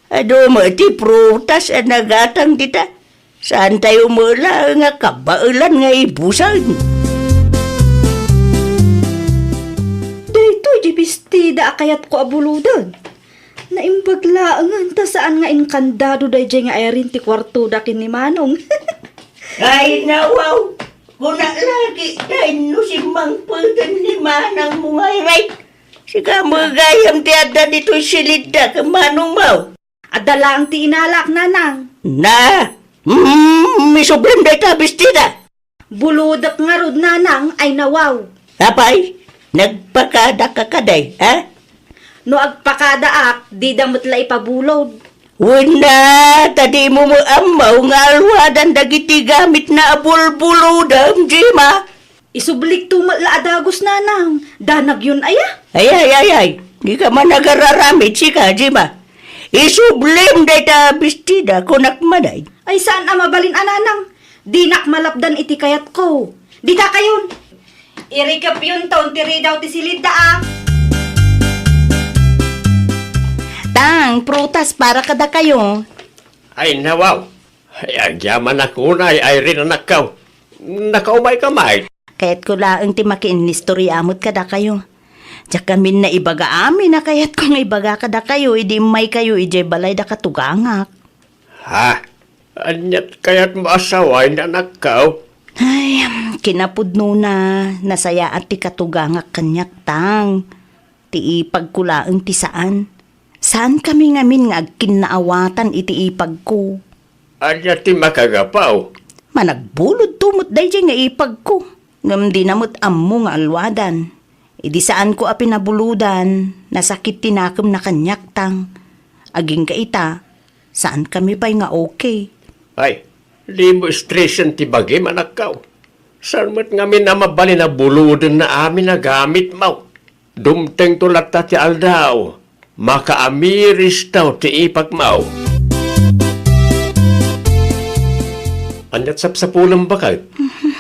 Ado mo ti prutas nagatang dita. Saan tayo mula nga kabailan nga ibusan?
Dito, jibistida akayat ko abuludan. Naimbaglaangan ta saan nga inkandado day nga ayarin ti kwarto dakin ni Manong.
Ay, nawaw. Kuna lagi dahil no si Mang Pulgan ni Manang mo ngay right. Sika magayam ti adda dito silida ka manong mau.
Adala ang ti inalak, nanang.
Na, may sobrang day ka bestida.
Buludak nga rod, nanang, ay nawaw.
Apay, nagpakada ka kaday, ha?
No agpakadaak, di damot la ipabulod.
Wala, tadi mo amaw nga alwadan dagiti gamit na abulbulodam, Jima.
Isublik tumat la adagos, nanang. Danag yun, aya.
Ay. Di ka man nagararamit, sika, Jima. Isublim day ta bestida kunak maday.
Ay saan mabalin ananang? Di nakmalapdan iti kayat ko. Di ka kayon. Irikap yun taon tiri daw ti silida ah.
Tang, prutas para kada kayo.
Ay, nawaw. Ay, agyaman ako na, ay rin na nakaw. Nakaumay-kamay.
Kaya't ko laang ti makiin istorya amot kada kayo. Diyak kami na ibaga amin na kaya't kung ibaga kada kayo, idi may kayo, ijay balay da katugangak.
Ha? Anyat kaya't maasaway na nakaw.
Ay, kinapudno na, nasaya at ti katugangak kanyak tang. Ti ipag ko laang ti saan. Saan kami ngamin nga agkinaawatan iti ipag ko?
Anyat ti makagapaw.
Managbulod tumot day nga ipag ko. Ngam di namot ammo nga alwadan. Idi saan ko a pinabuludan, nasakit tinakam na kanyak tang. Aging kaita, saan kami pa'y nga okay?
Ay, di mo stression ti bagi manakaw. Saan mo't ngamin na mabali na buludan na amin na gamit mo? Dumteng tulat ta ti aldaw. Makaamiris daw ti ipag mo. Anyat sapsapulang bakit?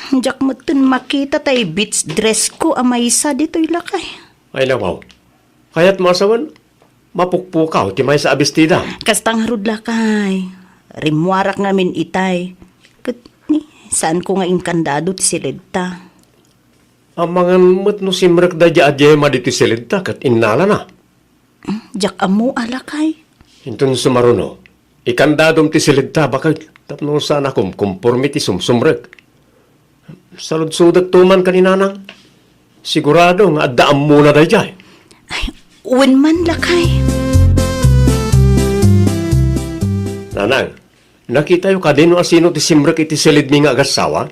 Diyak mo tun makita tay beach dress ko amaysa dito'y lakay.
Ay nawaw. Kaya't masawan, mapukpukaw ti may sa abistida.
Kastang harud lakay. Rimwarak ngamin itay. Kat, saan ko nga inkandado ti silidta?
Ang mga mo't no simrek da di adyema diti silidta kat innala na.
Diyak amo alakay.
Intun sumaruno, ikandadom ti silidta bakit tapno sana kumpormi ti sumsumrek. Salud-sudak tuman kaninanang. Sigurado nga addaam muna da jay.
Ay, uwan man lakay.
Nanang, nakita yung kadino asino ti simrek iti silid mi nga agasawa?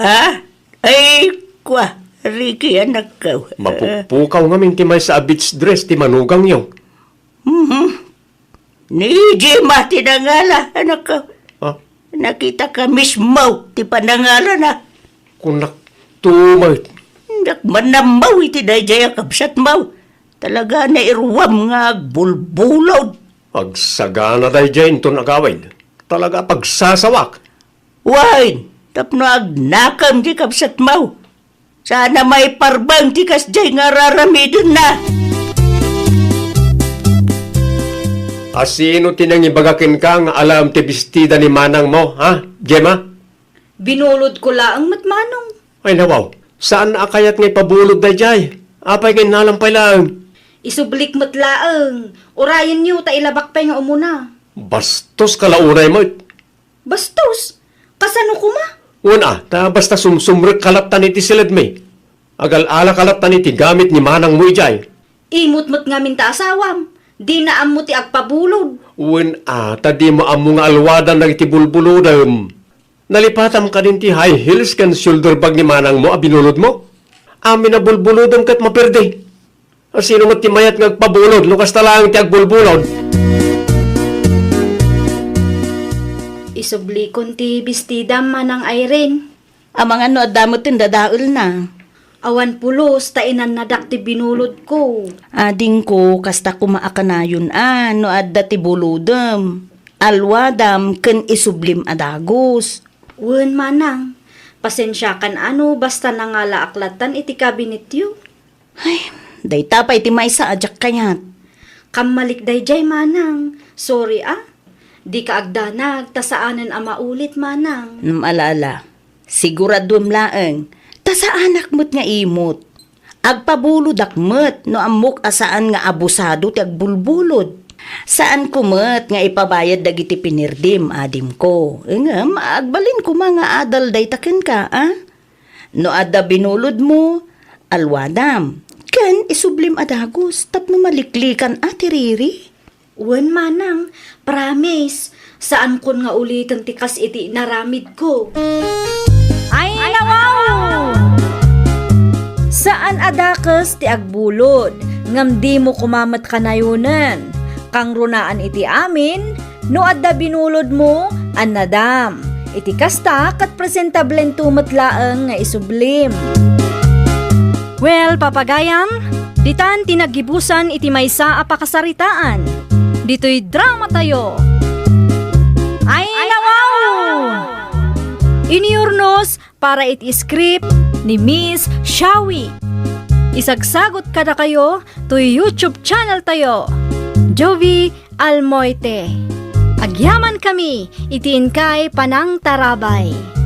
Ha? Ay, kwa, Ricky, anak ka.
Mapukpukaw nga min ti may sa beach dress ti manugang yung.
Ni Jima, tinangala, anak ka.
Ha?
Nakita ka mismo, ti panangala na.
Kunak tumay.
Nakmanamaw iti dayjaya kapsat mau. Talaga na irwam nga bulbulod.
Agsagana day jay intun agawin. Talaga pagsasawak.
Wine, tapno agnakam ti kapsat mau. Sana may parbang ti kasjay nga raramidon na.
Asino tinangibagakin ka nga alam ti bestida ni manang mo, ha, Gemma?
Binulod ko laang matmanong.
Ay nawaw, saan akayat ngay pabulog day jay? Apay kay nalampay lang.
Isublik mo't laang. Urayan niyo, ta ilabak pa nga umuna.
Bastos kalauray mo.
Bastos, kasano ko ma?
Una, ta basta sumsumrek kalaptan iti silid mi. Agal-ala kalaptan iti gamit ni manang mo ijay.
Imot-mot nga min ta asawam. Di na amo ti agpabulod.
Una, ta di mo amo nga alwadan na iti bulbulodam. Nalipatam ka din ti high heels kan shoulder bag ni manang mo, abinulod mo. Amin na bulbulodam kat maperde. Sino mo ti mayat nga agpabulod, lukas talang ti agbulbulod.
Isublikon ti bestida manang Irene.
Amang ano, adamotin dadaol na.
Awan pulos, ta inan nadak ti binulod ko.
Ading ko, kasta kumaakanayon no adda ti buludem. Alwadam, ken isublim adagos.
Wen manang, pasensya kan ano, basta nangala aklatan iti kabinet yu.
Ay, day tapay ti maysa adyak kayat.
Kamalik day jay manang. Sorry ah. Di ka agdanag, tasaanan ama ulit manang.
Alala, siguradum laeng, tasaanak mo't nga imot. Agpabulod akmet, no amok asaan nga abusado ti agbulbulod. Saan kumet nga ipabayad dagiti pinirdim, adim ko. Nga, maagbalin ko mga adal day taken ka, ah? No adda binulod mo, alwadam, Ken isublim adagos tapno maliklikan ati Riri.
Wen manang, promise, saan kon nga ulitan tikas iti naramid ko.
Ay, nawaw! Saan adakas ti agbulod, ngam di mo kumamat kanayunan. Kang runaan iti amin, no adda binulod mo, an nadam. Iti kasta kat presentablen tumatlaang nga isublim. Well, papagayam, ditan tinagibusan iti maysa a pakasaritaan. Dito'y drama tayo. Ay, nawaw! Iniurnos para iti script ni Miss Shawi. Isagsagot kada kayo to YouTube channel tayo, Jovi Almoite. Agyaman kami, itiin kay Panang Tarabay.